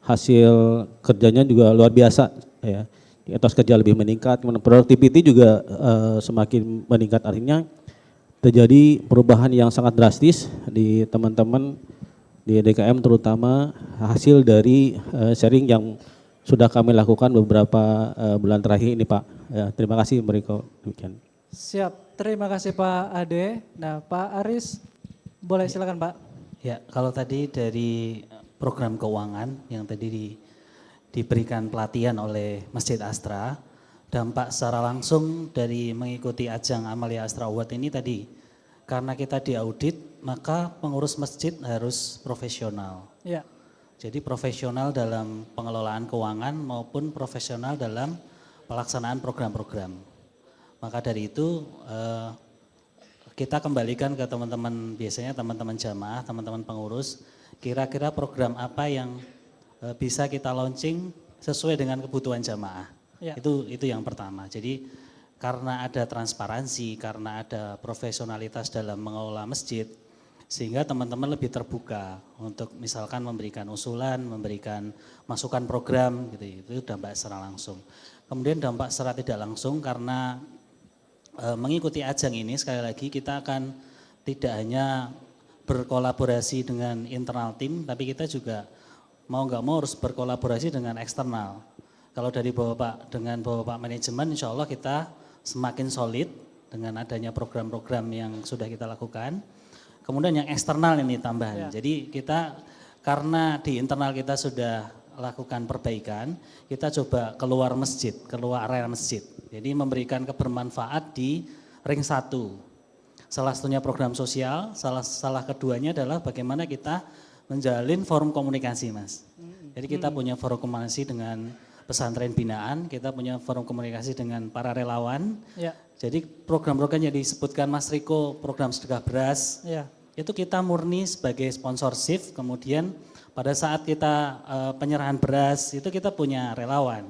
hasil kerjanya juga luar biasa ya. Etos kerja lebih meningkat, productivity juga semakin meningkat, artinya terjadi perubahan yang sangat drastis di teman-teman di DKM, terutama hasil dari sharing yang sudah kami lakukan beberapa bulan terakhir ini Pak. Ya, terima kasih Meriko, demikian. Siap, terima kasih Pak Ade. Nah Pak Aris, boleh silakan Pak. Ya, kalau tadi dari program keuangan yang tadi diberikan pelatihan oleh Masjid Astra, dampak secara langsung dari mengikuti ajang Amalia Astra Award ini tadi, karena kita diaudit, maka pengurus masjid harus profesional. Ya. Jadi profesional dalam pengelolaan keuangan maupun profesional dalam pelaksanaan program-program. Maka dari itu kita kembalikan ke teman-teman, biasanya teman-teman jamaah, teman-teman pengurus, kira-kira program apa yang bisa kita launching sesuai dengan kebutuhan jamaah. Ya. Itu yang pertama. Jadi karena ada transparansi, karena ada profesionalitas dalam mengelola masjid, sehingga teman-teman lebih terbuka untuk misalkan memberikan usulan, memberikan masukan program gitu. Itu dampak secara langsung. Kemudian dampak secara tidak langsung karena mengikuti ajang ini, sekali lagi kita akan tidak hanya berkolaborasi dengan internal tim, tapi kita juga mau nggak mau harus berkolaborasi dengan eksternal. Kalau dari dengan Bapak manajemen, insya Allah kita semakin solid dengan adanya program-program yang sudah kita lakukan. Kemudian yang eksternal ini tambahan. Jadi kita karena di internal kita sudah lakukan perbaikan, kita coba keluar masjid, keluar area masjid. Jadi memberikan kebermanfaat di ring 1. Salah satunya program sosial, salah keduanya adalah bagaimana kita menjalin forum komunikasi Mas. Jadi kita punya forum komunikasi dengan pesantren binaan, kita punya forum komunikasi dengan para relawan. Ya. Jadi program-program yang disebutkan Mas Riko, program sedekah beras, itu kita murni sebagai sponsorship, kemudian pada saat kita penyerahan beras itu kita punya relawan.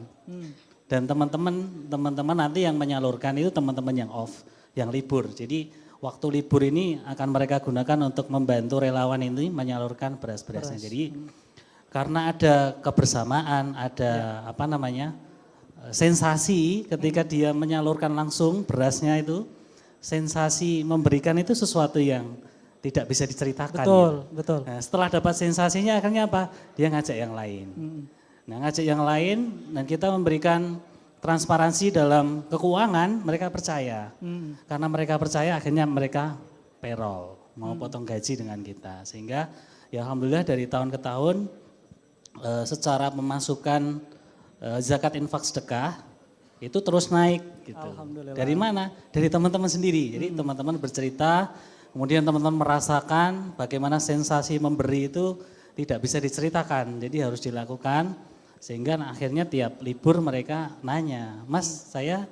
Dan teman-teman nanti yang menyalurkan itu teman-teman yang off, yang libur. Jadi waktu libur ini akan mereka gunakan untuk membantu relawan ini menyalurkan beras-berasnya. Jadi karena ada kebersamaan, ada sensasi ketika dia menyalurkan langsung berasnya itu, sensasi memberikan itu sesuatu yang tidak bisa diceritakan. Betul. Nah, setelah dapat sensasinya akhirnya apa? Dia ngajak yang lain. Nah, ngajak yang lain dan kita memberikan transparansi dalam keuangan, mereka percaya. Karena mereka percaya akhirnya mereka payroll. mau potong gaji dengan kita. Sehingga ya alhamdulillah dari tahun ke tahun secara pemasukan zakat infak sedekah itu terus naik gitu. Alhamdulillah. Dari mana? Dari teman-teman sendiri. Jadi teman-teman bercerita, kemudian teman-teman merasakan bagaimana sensasi memberi itu tidak bisa diceritakan. Jadi harus dilakukan sehingga akhirnya tiap libur mereka nanya, "Mas, saya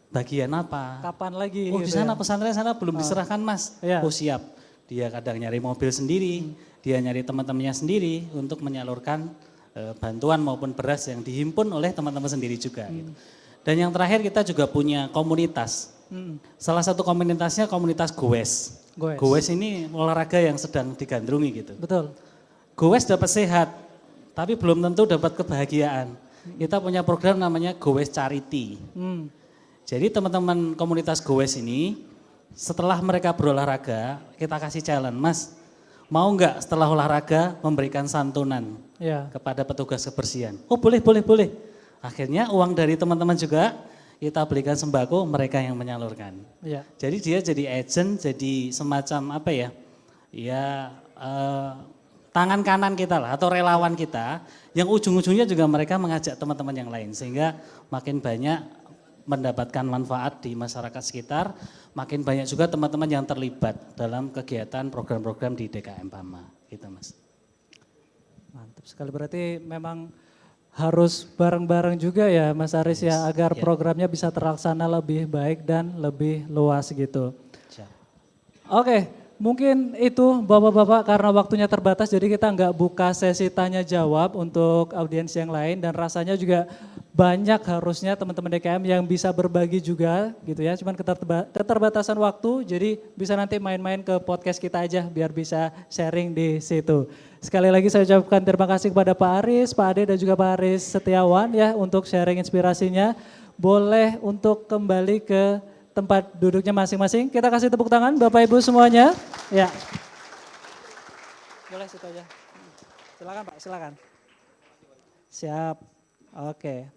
bagian apa? Kapan lagi?" Oh, di gitu sana ya. pesantren sana belum diserahkan, Mas. Iya. Oh, siap. Dia kadang nyari mobil sendiri, dia nyari teman-temannya sendiri untuk menyalurkan bantuan maupun beras yang dihimpun oleh teman-teman sendiri juga gitu. Dan yang terakhir kita juga punya komunitas. Salah satu komunitasnya komunitas Goes. Goes ini olahraga yang sedang digandrungi gitu. Betul. Goes dapat sehat, tapi belum tentu dapat kebahagiaan. Kita punya program namanya Goes Charity. Jadi teman-teman komunitas Goes ini setelah mereka berolahraga, kita kasih challenge, "Mas, mau nggak setelah olahraga memberikan santunan kepada petugas kebersihan?" Oh, boleh. Akhirnya uang dari teman-teman juga kita belikan sembako, mereka yang menyalurkan. Ya. Jadi dia jadi agent, jadi semacam apa ya? Ya tangan kanan kita lah atau relawan kita yang ujung-ujungnya juga mereka mengajak teman-teman yang lain sehingga makin banyak mendapatkan manfaat di masyarakat sekitar, makin banyak juga teman-teman yang terlibat dalam kegiatan program-program di DKM PAMA, gitu Mas. Mantap sekali, berarti memang harus bareng-bareng juga ya Mas Aris ya agar programnya bisa terlaksana lebih baik dan lebih luas gitu. Oke, mungkin itu Bapak-Bapak karena waktunya terbatas jadi kita nggak buka sesi tanya jawab untuk audiens yang lain dan rasanya juga banyak harusnya teman-teman DKM yang bisa berbagi juga gitu ya. Cuman keterbatasan waktu jadi bisa nanti main-main ke podcast kita aja biar bisa sharing di situ. Sekali lagi saya ucapkan terima kasih kepada Pak Aris, Pak Ade dan juga Pak Aris Setiawan ya untuk sharing inspirasinya. Boleh untuk kembali ke tempat duduknya masing-masing. Kita kasih tepuk tangan Bapak Ibu semuanya. Ya. Boleh situ aja. Silakan Pak, silakan. Siap. Oke.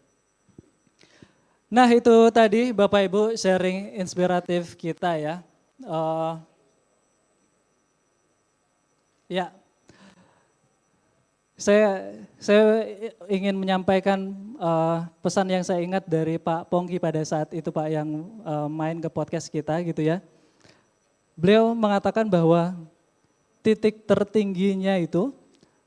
Nah itu tadi Bapak Ibu sharing inspiratif kita ya. Ya. Saya ingin menyampaikan pesan yang saya ingat dari Pak Pongki pada saat itu Pak yang main ke podcast kita gitu ya. Beliau mengatakan bahwa titik tertingginya itu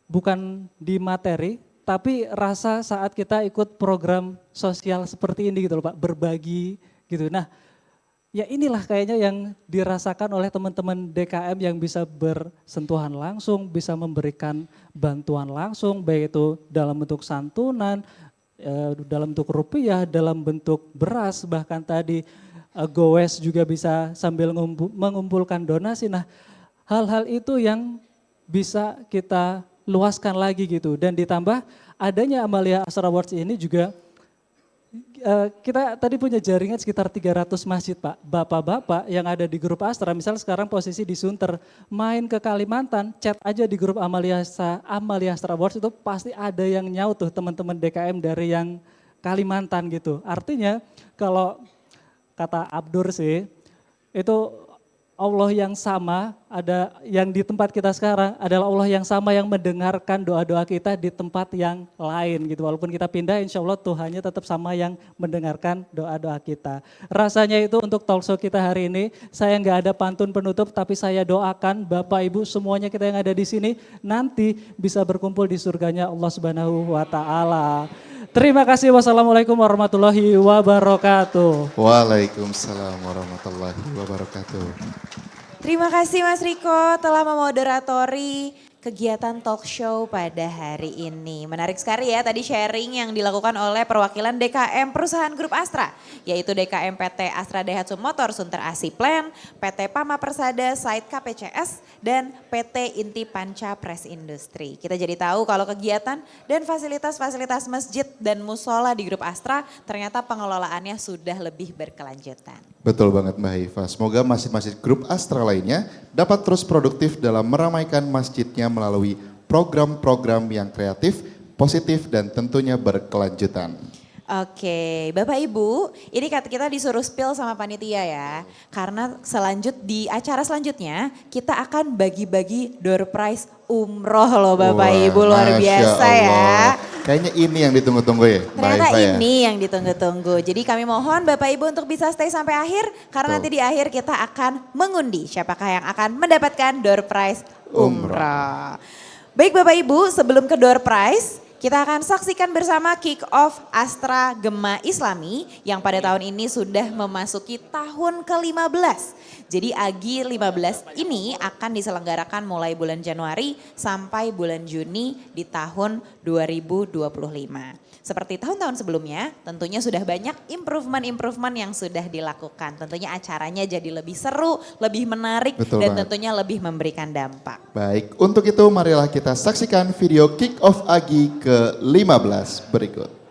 bukan di materi, tapi rasa saat kita ikut program sosial seperti ini gitu loh Pak, berbagi gitu. Nah ya inilah kayaknya yang dirasakan oleh teman-teman DKM yang bisa bersentuhan langsung, bisa memberikan bantuan langsung, baik itu dalam bentuk santunan, dalam bentuk rupiah, dalam bentuk beras, bahkan tadi Goes juga bisa sambil mengumpulkan donasi. Nah hal-hal itu yang bisa kita luaskan lagi gitu. Dan ditambah adanya Amalia Astra Awards ini juga kita tadi punya jaringan sekitar 300 masjid Pak. Bapak-bapak yang ada di grup Astra, misal sekarang posisi di Sunter, main ke Kalimantan, chat aja di grup Amalia Astra Awards itu pasti ada yang nyaut tuh teman-teman DKM dari yang Kalimantan gitu. Artinya kalau kata Abdur sih, itu Allah yang sama, ada yang di tempat kita sekarang adalah Allah yang sama yang mendengarkan doa-doa kita di tempat yang lain gitu. Walaupun kita pindah insya Allah Tuhannya tetap sama yang mendengarkan doa-doa kita. Rasanya itu untuk talkshow kita hari ini, saya nggak ada pantun penutup tapi saya doakan Bapak Ibu semuanya kita yang ada di sini nanti bisa berkumpul di surganya Allah Subhanahu wa Ta'ala. Terima kasih. Wassalamualaikum warahmatullahi wabarakatuh. Waalaikumsalam warahmatullahi wabarakatuh. Terima kasih Mas Riko telah memoderatori kegiatan talk show pada hari ini. Menarik sekali ya tadi sharing yang dilakukan oleh perwakilan DKM perusahaan grup Astra. Yaitu DKM PT Astra Daihatsu Motor Sunter Asi Plan, PT Pama Persada Site KPCS, dan PT Inti Panca Press Industri. Kita jadi tahu kalau kegiatan dan fasilitas-fasilitas masjid dan musola di grup Astra ternyata pengelolaannya sudah lebih berkelanjutan. Betul banget Mbak Haifa. Semoga masjid-masjid grup Astra lainnya dapat terus produktif dalam meramaikan masjidnya melalui program-program yang kreatif, positif dan tentunya berkelanjutan. Oke, Bapak Ibu, ini kita disuruh spill sama panitia ya. Karena di acara selanjutnya kita akan bagi-bagi door prize umroh loh Bapak Ibu, luar Masya biasa ya. Allah. Kayaknya ini yang ditunggu-tunggu ya. Ternyata Mbak Eva ya? ini yang ditunggu-tunggu. Jadi kami mohon Bapak Ibu untuk bisa stay sampai akhir. Karena nanti di akhir kita akan mengundi siapakah yang akan mendapatkan door prize umroh. Baik Bapak Ibu, sebelum ke door prize, kita akan saksikan bersama kick-off Astra Gema Islami yang pada tahun ini sudah memasuki tahun ke-15. Jadi AGI 15 ini akan diselenggarakan mulai bulan Januari sampai bulan Juni di tahun 2025. Seperti tahun-tahun sebelumnya, tentunya sudah banyak improvement-improvement yang sudah dilakukan. Tentunya acaranya jadi lebih seru, lebih menarik, Betul dan banget. tentunya lebih memberikan dampak. Baik, untuk itu marilah kita saksikan video kick-off AGI ke-15 berikut.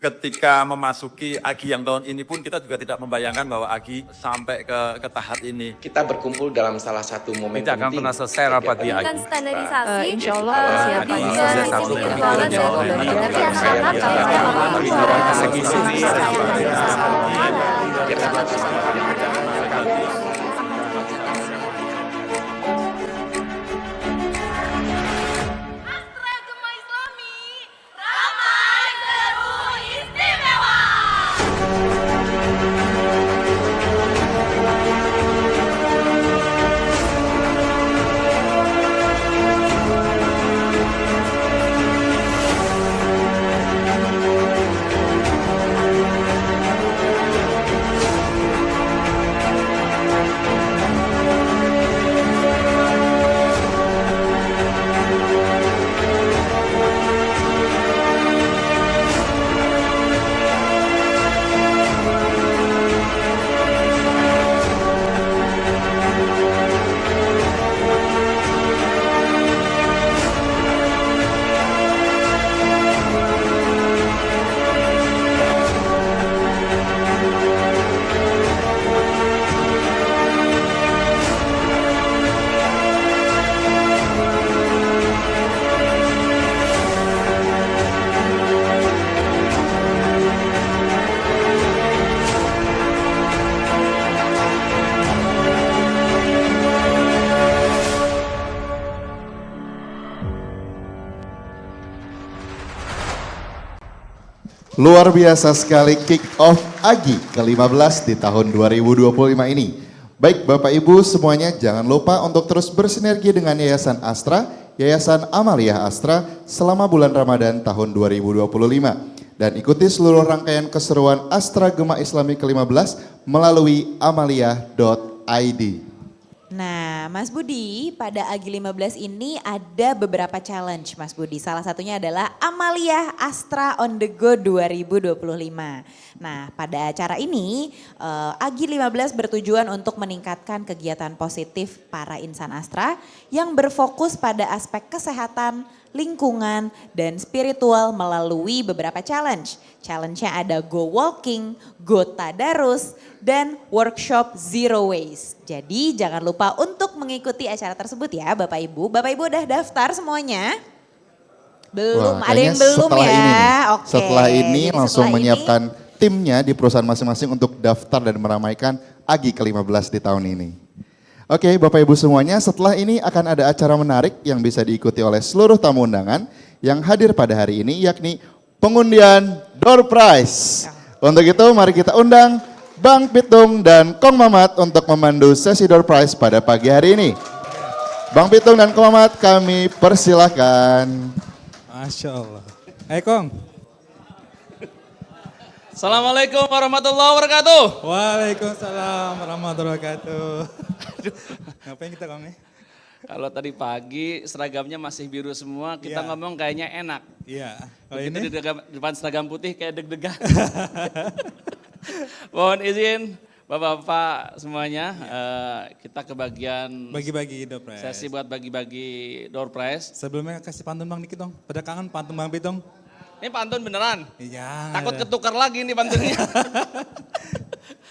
Ketika memasuki AGI yang tahun ini pun kita juga tidak membayangkan bahwa AGI sampai ke tahap ini. Kita berkumpul dalam salah satu momen Tidak akan penting. pernah selesai rapat di AGI. Kan standarisasi, Insya Allah persiapan juga bisa sisi virtualnya saya kembali tapi anak-anak kalau saya orang Luar biasa sekali kick-off AGI ke-15 di tahun 2025 ini. Baik Bapak Ibu semuanya jangan lupa untuk terus bersinergi dengan Yayasan Astra, Yayasan Amaliyah Astra selama bulan Ramadan tahun 2025. Dan ikuti seluruh rangkaian keseruan Astra Gema Islami ke-15 melalui amaliyah.id. Nah, Mas Budi, pada AGI 15 ini ada beberapa challenge Mas Budi. Salah satunya adalah Amaliyah Astra on the Go 2025. Nah, pada acara ini AGI 15 bertujuan untuk meningkatkan kegiatan positif para insan Astra yang berfokus pada aspek kesehatan, lingkungan, dan spiritual melalui beberapa challenge. Challenge-nya ada Go Walking, Go Tadarus, dan Workshop Zero Waste. Jadi jangan lupa untuk mengikuti acara tersebut ya Bapak Ibu. Bapak Ibu udah daftar semuanya? Belum, Wah, ada yang kayaknya belum setelah ya? ini nih, Oke. Setelah ini Jadi langsung setelah ini- menyiapkan timnya di perusahaan masing-masing untuk daftar dan meramaikan AGI ke-15 di tahun ini. Oke Bapak Ibu semuanya, setelah ini akan ada acara menarik yang bisa diikuti oleh seluruh tamu undangan yang hadir pada hari ini, yakni pengundian door prize. Untuk itu mari kita undang Bang Pitung dan Kong Mamat untuk memandu sesi door prize pada pagi hari ini. Bang Pitung dan Kong Mamat kami persilahkan. Masya Allah. Ayo Kong. Assalamualaikum warahmatullahi wabarakatuh. Waalaikumsalam warahmatullahi wabarakatuh. Aduh, ngapain kita Kong nih? Kalau tadi pagi seragamnya masih biru semua, kita Iya. ngomong kayaknya enak. Iya. Kalau Begitu ini? di depan seragam putih kayak deg-degan. Mohon izin Bapak-bapak semuanya, kita kebagian Bagi-bagi door prize. sesi buat bagi-bagi door prize. Sebelumnya kasih pantun Bang dikit dong. Pada kangen pantun Bang Pitung. Ini pantun beneran? Iya. Takut ketukar lagi nih pantunnya.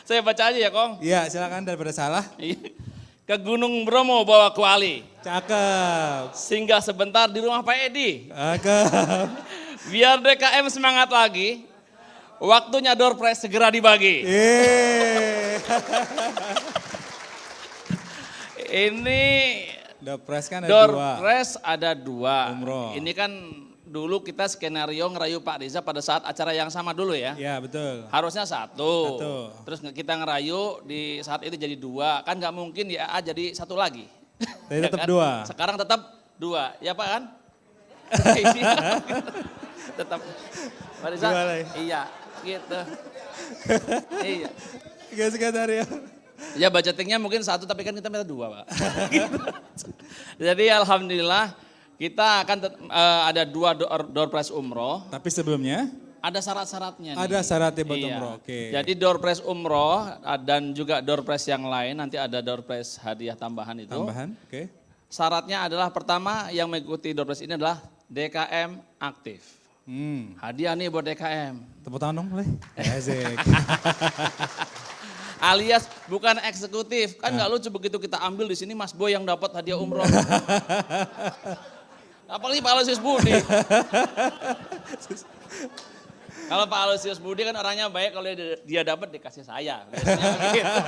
Saya baca aja ya Kong. Iya silakan daripada salah. Ke Gunung Bromo bawa kuali. Cakep. Singgah sebentar di rumah Pak Edi. Cakep. Biar DKM semangat lagi, Waktunya door prize segera dibagi. Ini Door prize kan ada door dua. prize ada 2. Umroh. Ini kan dulu kita skenario ngerayu Pak Riza pada saat acara yang sama dulu ya. Ya betul. Harusnya 1. Satu. Terus kita ngerayu di saat itu jadi 2. Kan nggak mungkin ya jadi 1 lagi. Tapi Ya tetap kan? 2. Sekarang tetap 2. Ya Pak kan? Tetap. Pak Riza? 2 lagi. Iya gitu. Iya. Guys skenario. Ya budgetingnya mungkin 1 tapi kan kita minta 2 Pak. Gitu. Jadi alhamdulillah kita akan ada 2 door prize umroh. Tapi sebelumnya? Ada syarat-syaratnya. Ada syaratnya buat Iya. umroh, oke. Jadi door prize umroh dan juga door prize yang lain, nanti ada door prize hadiah tambahan itu. Tambahan, oke. Syaratnya adalah pertama yang mengikuti door prize ini adalah DKM aktif. Hadiah nih buat DKM. Tepuk tangan dong boleh? Asik. Alias bukan eksekutif. Kan nggak lucu begitu kita ambil di sini Mas Boy yang dapat hadiah umroh. Apalagi Pak Aloysius Budi. Kalau Pak Aloysius Budi kan orangnya baik, kalau dia dapat dikasih saya. Biasanya begitu.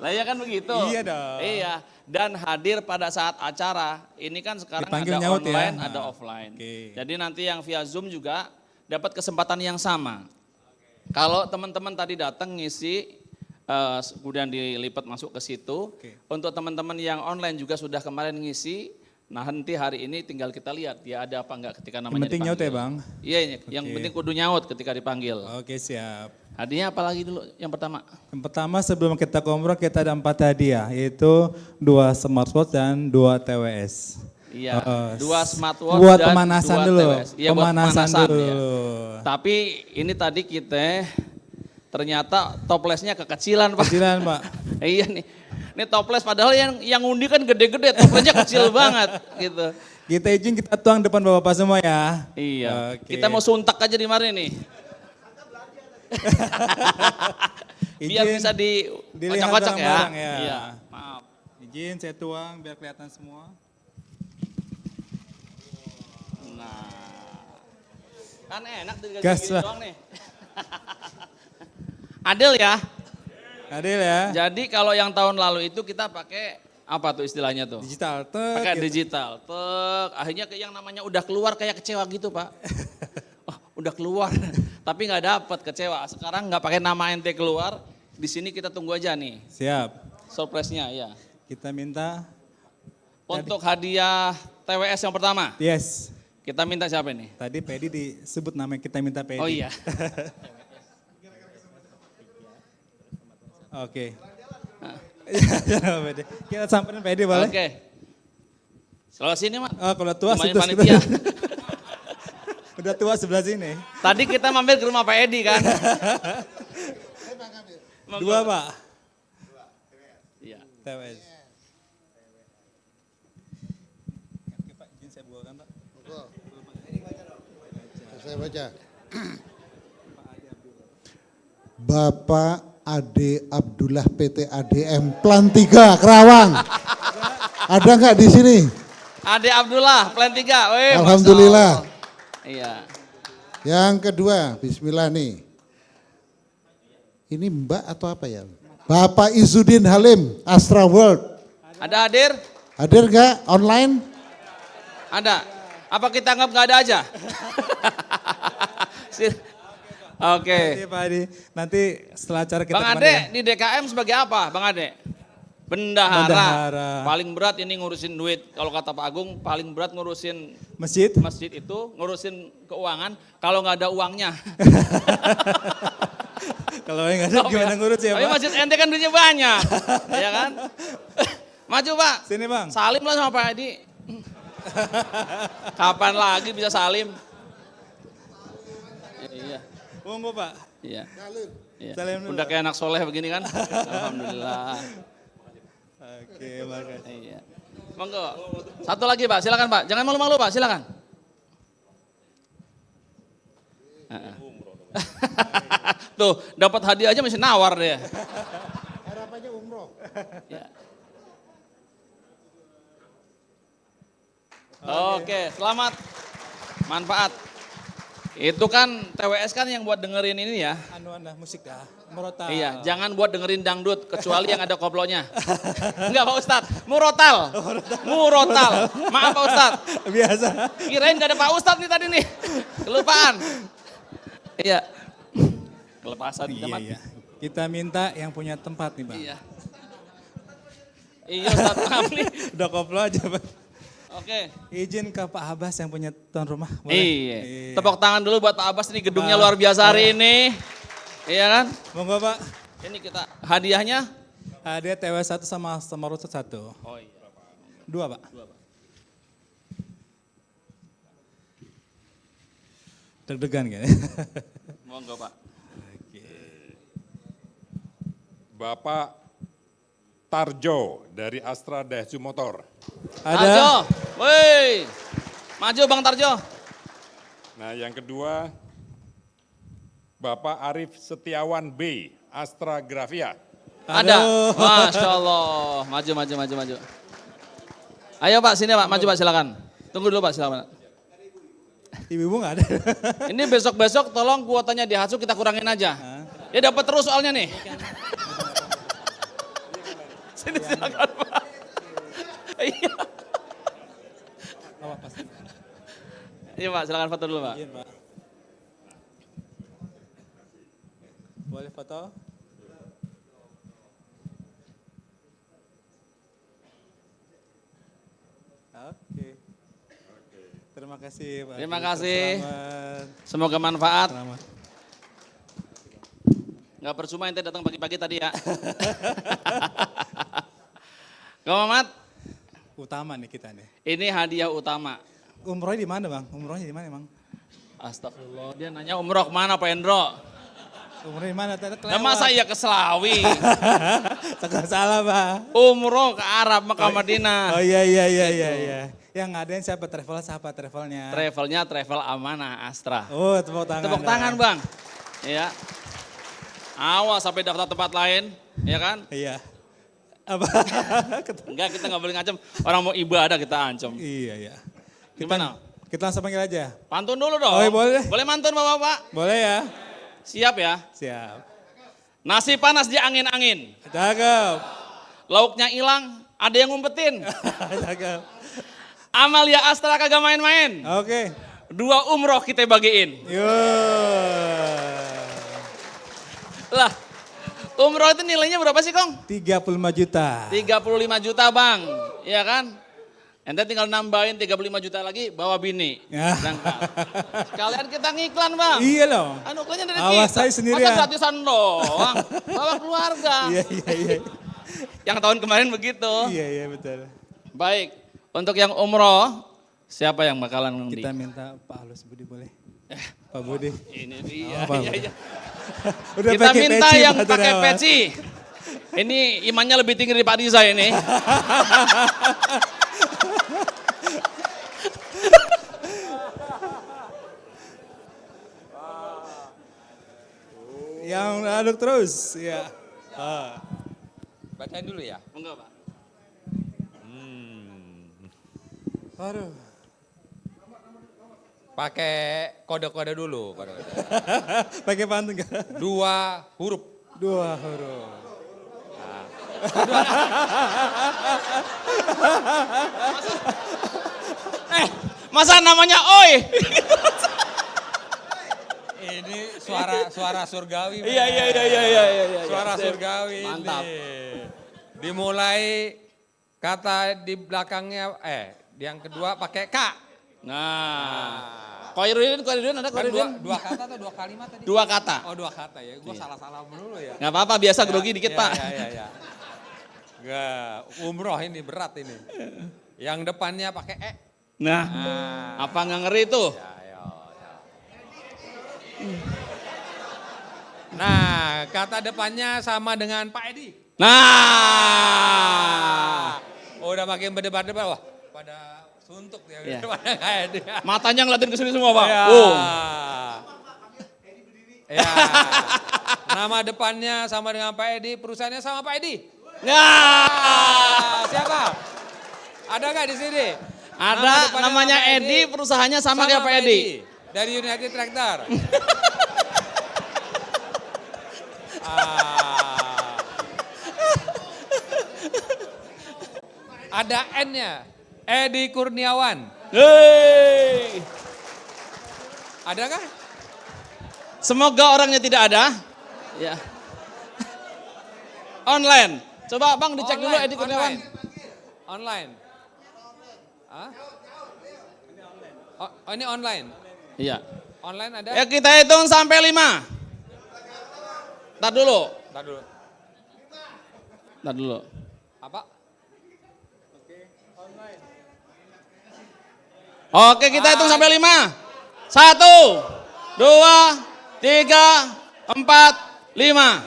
Lah ya kan begitu. Iya dong. Iya. Dan hadir pada saat acara. Ini kan sekarang Dipanggil ada nyaut ya? online, Nah, ada offline. oke. Jadi nanti yang via Zoom juga dapat kesempatan yang sama. Kalau teman-teman tadi datang ngisi, kemudian dilipat masuk ke situ. Untuk teman-teman yang online juga sudah kemarin ngisi. Nah nanti hari ini tinggal kita lihat dia ada apa enggak ketika namanya Yang penting nyaut ya Bang? Iya, yang Oke. penting kudu nyaut ketika dipanggil. Oke siap. Hadiahnya apa lagi dulu yang pertama? Yang pertama sebelum kita ke umroh kita ada 4 hadiah, yaitu 2 smartwatch dan 2 TWS. Iya, 2 smartwatch buat dan pemanasan 2 dulu. TWS. Iya, buat pemanasan dulu. ya. Tapi ini tadi kita ternyata toplesnya kekecilan Pak. Kecilan Pak. Iya nih. Ini toples padahal yang undi kan gede-gede, toplesnya kecil banget gitu. Kita izin kita tuang depan bapak-bapak semua ya. Iya. Oke. Kita mau suntak aja di mari nih. Biar Izin bisa dilihat dikocak-kocak ya. bareng-bareng ya. Iya, maaf. Izin saya tuang biar kelihatan semua. Nah. Kan enak Gas gini lah. doang nih. Adil ya. Adil ya. Jadi kalau yang tahun lalu itu kita pakai apa tuh istilahnya tuh? Digital. Pakai gitu. digital. Akhirnya yang namanya udah keluar kayak kecewa gitu Pak. Oh, udah keluar tapi nggak dapat, kecewa. Sekarang nggak pakai nama ente keluar. Di sini kita tunggu aja nih. Siap. Surprise-nya ya. Kita minta. Untuk hadiah TWS yang pertama. Yes. Kita minta siapa nih? Tadi Pedi disebut nama kita minta Pedi. Oh iya. Oke. Kita samperin Pedi boleh? Oke. Selalu sini Mak. Oh kalau tua Lumayan sebelah panitia. Udah tua sebelah sini. Tadi kita mampir ke rumah Pak Edi kan. 2 Pak. Iya. TWS. Pak, izin saya bukakan Pak. Saya baca. Bapak Ade Abdullah PT ADM Plan 3 Kerawang. Ada nggak di sini? Ade Abdullah, Plan 3. Weh, Alhamdulillah. Masya Allah. Iya. Yang kedua, bismillah nih. Ini Mbak atau apa ya? Bapak Izudin Halim, Astra World. Ada hadir? Hadir nggak online? Ada. Apa kita anggap nggak ada aja? Oke. Pak Adi, nanti setelah acara kita Bang kemana Ade ya? di DKM sebagai apa Bang Ade? Bendahara. Bendahara. Paling berat ini ngurusin duit. Kalau kata Pak Agung paling berat ngurusin Masjid. masjid itu, ngurusin keuangan kalau nggak ada uangnya. Kalau yang nggak ada gimana ngurus ya Tapi Pak? masjid ente kan duitnya banyak. Ya kan? Maju Pak. Sini Bang. Salim lah sama Pak Adi. Kapan lagi bisa salim? Iya. Monggo Pak. Iya. Iya. Salim dulu. Udah kayak anak soleh begini kan? Alhamdulillah. Oke, makasih. Iya. Monggo. Satu lagi Pak, silakan Pak. Jangan malu-malu Pak, silakan. Tuh, dapat hadiah aja masih nawar dia. Harapannya umroh. Ya. Oke, selamat. Manfaat. Itu kan TWS kan yang buat dengerin ini ya. Musik dah, murotal. Iya, jangan buat dengerin dangdut kecuali yang ada koplonya. Enggak Pak Ustadz, murotal. Murotal. Maaf Pak Ustadz. Biasa. Kirain gak ada Pak Ustadz nih tadi nih. Kelupaan. Iya. Kelepasan teman. Iya. Kita minta yang punya tempat nih Bang. Iya. Iya Ustadz, maaf nih. Udah koplo aja Bang. Oke. Izin ke Pak Abbas yang punya tuan rumah. Boleh? Iya. Tepuk tangan dulu buat Pak Abbas, ini gedungnya luar biasa hari ini. Iya kan? Monggo Pak. Ini kita hadiahnya? Hadiah TW1 sama Semarut 1. Oh iya. 2 Pak. 2 Pak. Deg-degan kayaknya. Monggo Pak. Bapak Tarjo dari Astra Daihatsu Motor. Tarjo, woi, maju Bang Tarjo. Nah yang kedua, Bapak Arif Setiawan B, Astra Grafia. Ada, Masya Allah, maju. Ayo Pak, sini Pak, maju Pak silakan. Tunggu dulu Pak, silakan. Ibu-ibu nggak ada. Ini besok-besok tolong kuotanya Daihatsu kita kurangin aja. Dia dapat terus soalnya nih. Sini silakan Pak. Iya. Iya Pak, silakan foto dulu Pak. Iya Pak. Boleh foto? Oke. Terima kasih Pak. Terima kasih. Selamat. Semoga manfaat. Selamat. Nggak percuma ente datang pagi-pagi tadi ya. Kau Mamat? Utama nih kita nih. Ini hadiah utama. Umrohnya di mana Bang? Umrohnya di mana Bang? Astagfirullah, dia nanya umroh kemana Pak Endro? Umrohnya di mana? Nah, masa iya ke Selawi? Salah Pak. Umroh ke Arab, Mekah, Madinah. Oh iya. Yang ngadain siapa travelnya? Travelnya Travel Amanah Astra. Oh tepuk tangan. Tepuk tangan Bang. Iya. Awas sampai daftar tempat lain, ya kan? Iya. Apa? Enggak, kita nggak boleh ngancam. Orang mau ibadah kita ancam. Iya. Gimana? Kita langsung panggil aja. Pantun dulu dong. Oh iya, boleh. Boleh mantun Bapak-bapak? Boleh ya. Siap ya? Siap. Nasi panas di angin-angin. Cakep. Lauknya hilang, ada yang ngumpetin. Cakep. Amalia Astra kagak main-main. Oke. 2 umroh kita bagiin. Yo. Lah, umroh itu nilainya berapa sih Kong? 35 juta. 35 juta Bang, iya kan? Ente tinggal nambahin 35 juta lagi bawa bini. Ya. Sekalian kita ngiklan Bang. Iya loh. Anu iklannya dari Awas kita. saya sendirian. Masa gratisan doang, bawa keluarga. Iya. Yang tahun kemarin begitu. Iya betul. Baik, untuk yang umroh, siapa yang bakalan ngundi? Kita minta Pak Alus Budi boleh? Pak Budi. Ini dia. Oh, Iya. Udah Kita pakai minta peci, yang Pak pakai Terawan. peci. Ini imannya lebih tinggi dari Pak Diza ini. Yang aduk terus, ya. Bacain dulu ya. Enggak Pak. Aduh. Pakai kode-kode dulu. Pakai pantun kan? 2 huruf. 2 huruf. Masa namanya Oi? Ini suara surgawi. Iya. Suara surgawi. Mantap. Ini. Dimulai kata di belakangnya, yang kedua pakai K. Nah. Koirudin ada Kan Koirudin? 2 kata atau 2 kalimat tadi? 2 kata. Oh 2 kata ya, gue salah-salah melulu ya. Nggak apa-apa, biasa grogi dikit Pak. Iya. Enggak, umroh ini berat ini. Yang depannya pakai E. Nah, apa nggak ngeri tuh? Nah, kata depannya sama dengan Pak Edi. Nah. Udah makin berdebat-debat, wah pada suntuk ya. Iya. Pada kayak dia. Matanya ngeliatin ke sini semua Pak. Ya. Oh. Ya. Nama depannya sama dengan Pak Edi, perusahaannya sama Pak Edi. Nah. Siapa? Ada nggak di sini? Ada, namanya Edi, perusahaannya sama kayak Pak Edi. Dari United Tractor. Ada N-nya. Edi Kurniawan. Hei. Adakah? Semoga orangnya tidak ada. Ya. Online. Coba Bang dicek dulu Edi Kurniawan. Online. Hah? Oh, ini online. Iya. Online ada? Ya kita hitung sampai 5. Ntar dulu. Ntar dulu. Ntar dulu. Apa? Oke kita hitung sampai 5. 1, 2, 3, 4, 5.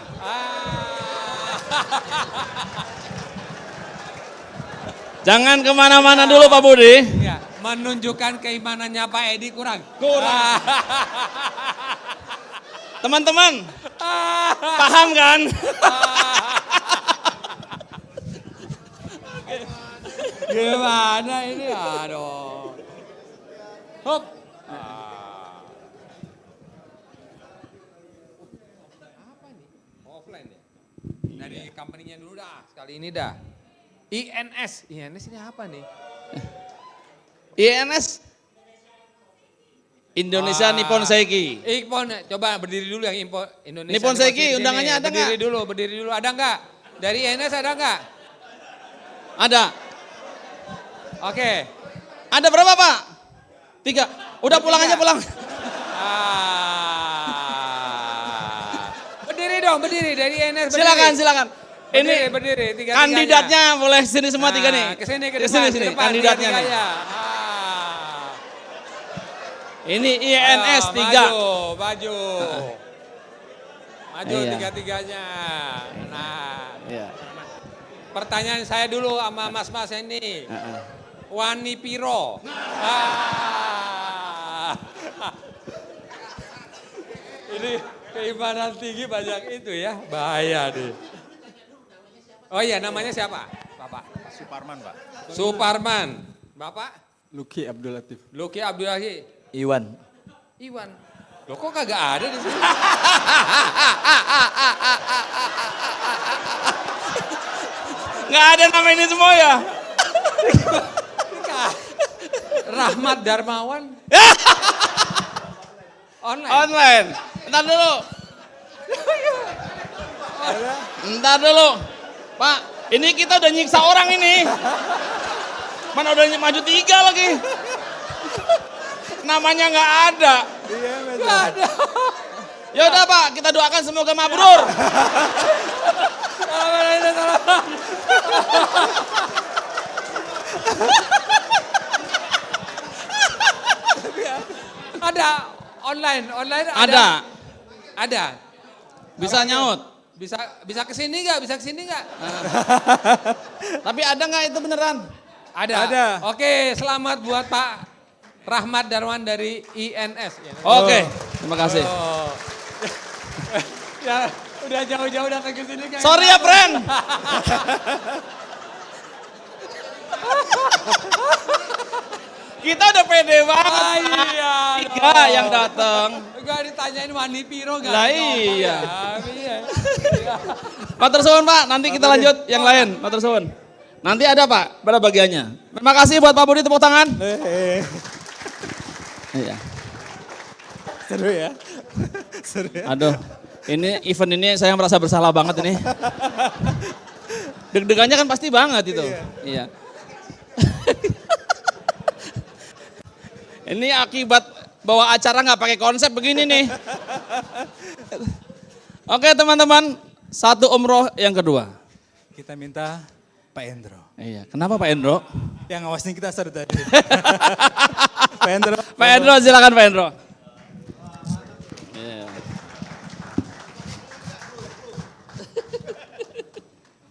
Jangan kemana-mana dulu Pak Budi. Ya, menunjukkan keimanannya Pak Edi kurang. Teman-teman, paham kan? Gimana ini? Aduh. Hop. Apa nih? Offline ya? Dari company-nya dulu dah, sekali ini dah. INS ini apa nih? INS Indonesia Nippon Seiki. Nippon, coba berdiri dulu yang Indonesia Nippon Seiki, undangannya ada nggak? Berdiri dulu, ada nggak? Dari INS ada nggak? Ada. Oke. Ada berapa Pak? 3. Udah pulang aja pulang. Berdiri dong, berdiri dari INS. Silakan. Ini berdiri, kandidatnya boleh sini semua 3 nih. Kesini, ke depan, sini. Kandidatnya nih. Ini INS 3. Maju. Maju Iya. 3-3-nya. Nah, Iya. pertanyaan saya dulu sama mas-mas ini. Wani Piro. Ini keimanan tinggi banyak itu ya, bahaya deh. Oh iya, namanya siapa? Bapak? Suparman, Pak. Suparman. Bapak? Luki Abdul Latif. Luki Abdul Latif. Iwan. Iwan. Loh kok kagak ada di sini? Nggak ada nama ini semua ya? Rahmat Darmawan. Online. Ntar dulu. Pak, ini kita udah nyiksa orang ini. Mana udah maju 3 lagi. Namanya nggak ada. Nggak ada. Ya udah Pak, kita doakan semoga mabrur. Ada online Ada. Ada. Bisa nyaut. Bisa kesini nggak? Tapi ada nggak itu beneran? Ada. Oke, selamat buat Pak Rahmat Darwan dari INS. Oke, terima kasih. Ya, udah jauh-jauh datang ke sini. Sorry ya, friend. Kita udah pede banget. Iya. 3 yang datang. Enggak ditanyain Wani Piro enggak. Lah iya. Iya. Matur suwun Pak, nanti kita lanjut yang lain. Matur suwun. Nanti ada Pak, pada bagiannya. Terima kasih buat Pak Budi, tepuk tangan. Iya. Seru ya. Seru ya. Aduh, ini event ini saya merasa bersalah banget ini. Deg-degannya kan pasti banget itu. Iya. Ini akibat bawa acara nggak pakai konsep begini nih. Oke teman-teman, 1 umroh yang kedua. Kita minta Pak Endro. Iya, kenapa Pak Endro? Yang ngawasin kita seru tadi. Pak Endro. Pak Endro, silakan Pak Endro. Iya.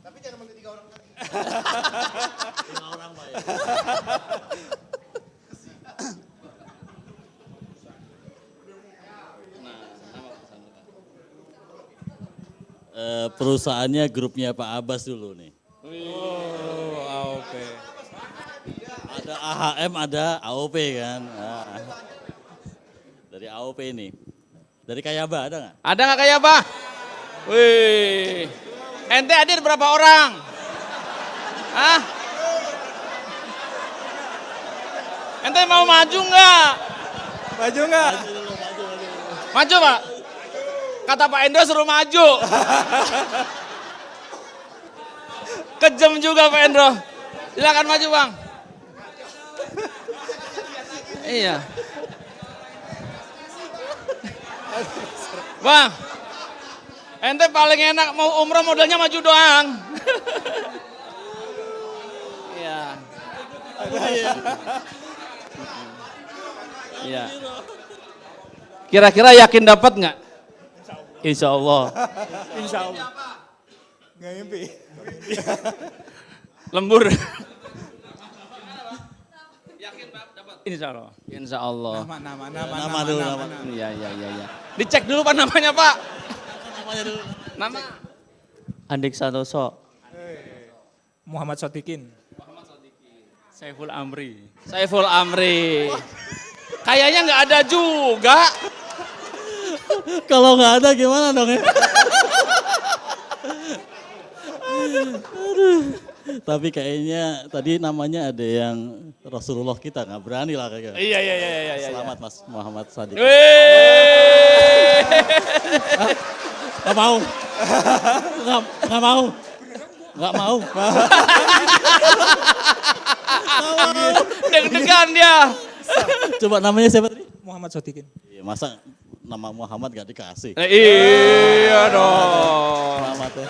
Tapi jangan manggil 3 orang lagi. 5 orang Pak ya. Perusahaannya grupnya Pak Abbas dulu nih. Oh, AOP. Ada AHM, ada AOP kan. Nah. Dari AOP ini. Dari Kayaba ada nggak? Ada nggak Kayaba? Wih, ente hadir berapa orang? Hah? Ente mau maju nggak? Maju nggak? Maju Pak? Kata Pak Endro suruh maju. Kejam juga Pak Endro. Silakan maju Bang. Iya. Bang, ente paling enak mau umroh modalnya maju doang. Iya. Iya. Kira-kira yakin dapat nggak? Insya Allah. Insya Allah. Nggak mimpi. Lembur. Insya Allah. Insya Allah. Nama dulu. Iya. Dicek dulu Pak namanya Pak. Namanya dulu. Nama. Andik Santoso. Muhammad Sotikin. Saiful Amri. Saiful Amri. Kayaknya nggak ada juga. Kalau nggak ada gimana dong ya? Aduh. Tapi kayaknya tadi namanya ada yang Rasulullah kita nggak berani lah kayaknya. Iya. Selamat Mas Muhammad Sadiq. Nggak mau. Nggak mau. Nggak mau. Deg-degan dia. Coba namanya siapa tadi? Muhammad Sotikin. Iya, masa nama Muhammad gak dikasih? Iya dong. Selamat ya.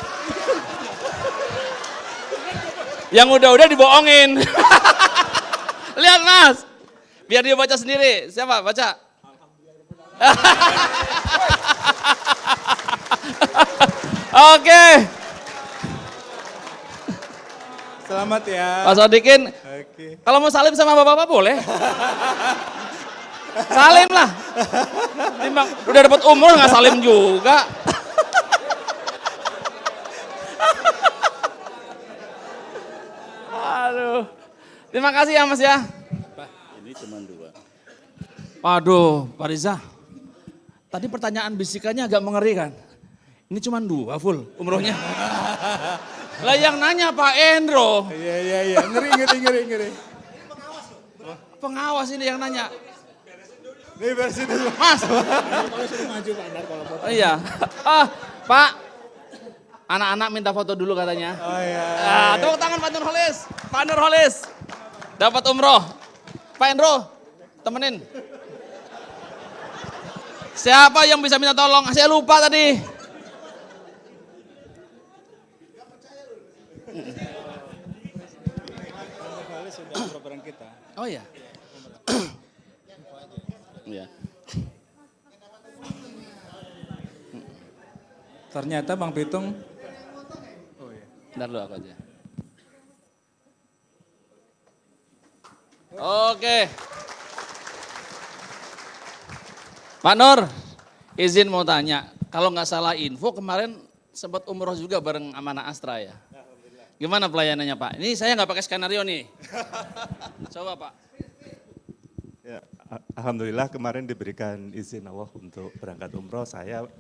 Yang udah-udah dibohongin. Lihat Mas. Biar dia baca sendiri. Siapa? Baca. Oke. Selamat ya. Pak Sodikin. Oke. Kalau mau salim sama bapak-bapak boleh. Salim lah. Timbang udah dapat umur nggak salim juga. Aduh. Terima kasih ya Mas ya. Ini cuma 2. Waduh, Pak Riza. Tadi pertanyaan bisikannya agak mengerikan. Ini cuma 2 full umrohnya. Lah yang nanya Pak Endro. Iya. Ngeri. Pengawas ini yang nanya. Nih beresin dulu. Mas. Maju Pak Andar kalau foto. Iya. Pak. Anak-anak minta foto dulu katanya. Oh iya. Tepuk tangan Pak Nurholis. Pak Nurholis. Dapat umroh. Pak Endro, temenin. Siapa yang bisa minta tolong? Saya lupa tadi. Oh iya. Iya. Ternyata Bang Pitung. Bentar dulu aku aja. Oke. Pak Nur, izin mau tanya. Kalau nggak salah info kemarin sempat umroh juga bareng Amanah Astra ya? Gimana pelayanannya Pak? Ini saya nggak pakai skenario nih. Coba Pak. Ya, alhamdulillah kemarin diberikan izin Allah untuk berangkat umroh. Saya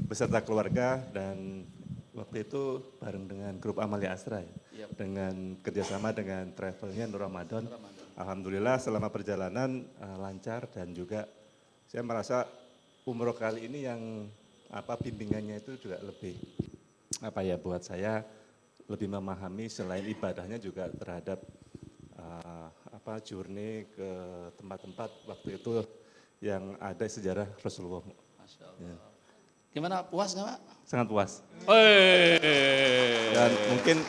beserta keluarga dan waktu itu bareng dengan grup Amalia Astra ya. Dengan kerjasama dengan travelnya Nur Ramadan. Alhamdulillah selama perjalanan lancar dan juga saya merasa umroh kali ini yang bimbingannya itu juga lebih buat saya lebih memahami selain ibadahnya juga terhadap journey ke tempat-tempat waktu itu yang ada sejarah Rasulullah. Masya Allah. Ya. Gimana, puas nggak Pak? Sangat puas. Dan mungkin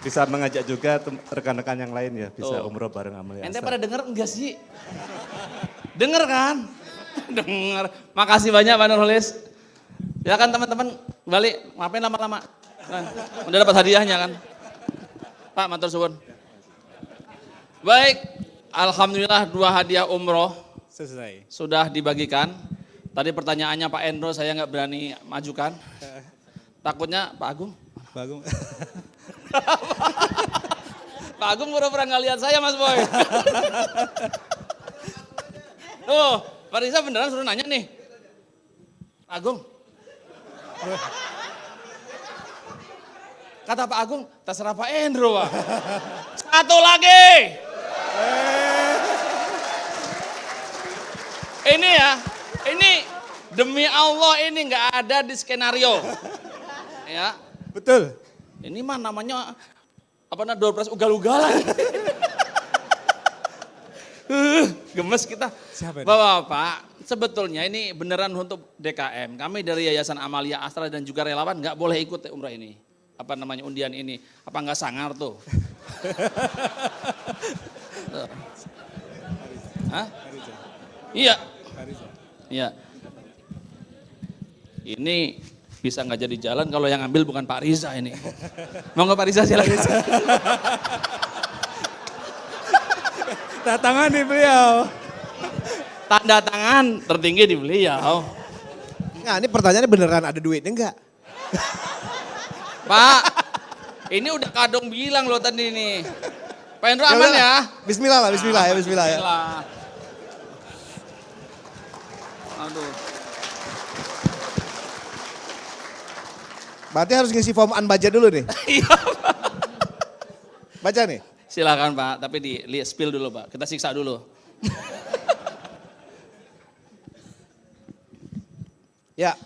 bisa mengajak juga rekan-rekan yang lain ya, bisa umroh bareng Amalia Astra. Ente pada denger enggak sih? Denger kan? Denger. Makasih banyak Pak Nurholis. Ya kan teman-teman, balik, ngapain lama-lama? Nah, udah dapat hadiahnya kan? Pak, matur suwun. Baik, alhamdulillah 2 hadiah umroh selesai. Sudah dibagikan. Tadi pertanyaannya Pak Endro saya nggak berani majukan. Takutnya Pak Agung. Pak Agung. Pak Agung pura-pura nggak lihat saya Mas Boy. Tuh, Pak Riza beneran suruh nanya nih. Agung. Kata Pak Agung, terserah Pak Endro, Pak. Satu lagi. Ini ya, ini demi Allah ini nggak ada di skenario. Ya. Betul. Ini mah namanya apa namanya door prize ugal-ugalan. Gemes kita. Bapak-bapak, sebetulnya ini beneran untuk DKM. Kami dari Yayasan Amalia Astra dan juga relawan nggak boleh ikut umrah ini. Apa namanya undian ini? Apa nggak sangar tuh? Hah? Iya. Iya. Ini bisa nggak jadi jalan kalau yang ambil bukan Pak Riza ini. Mau nggak Pak Riza silakan. Tanda tangan di beliau. Tanda tangan tertinggi di beliau. Nah ini pertanyaannya beneran ada duitnya enggak? Pak, ini udah Kadong bilang loh tadi nih. Pak Endro aman ya? Bismillah lah, bismillah ya, bismillah ya. Aduh. Berarti harus ngisi form Anbaja dulu nih. Iya. Baca nih. Silakan Pak, tapi di spill dulu Pak. Kita siksa dulu. Ya.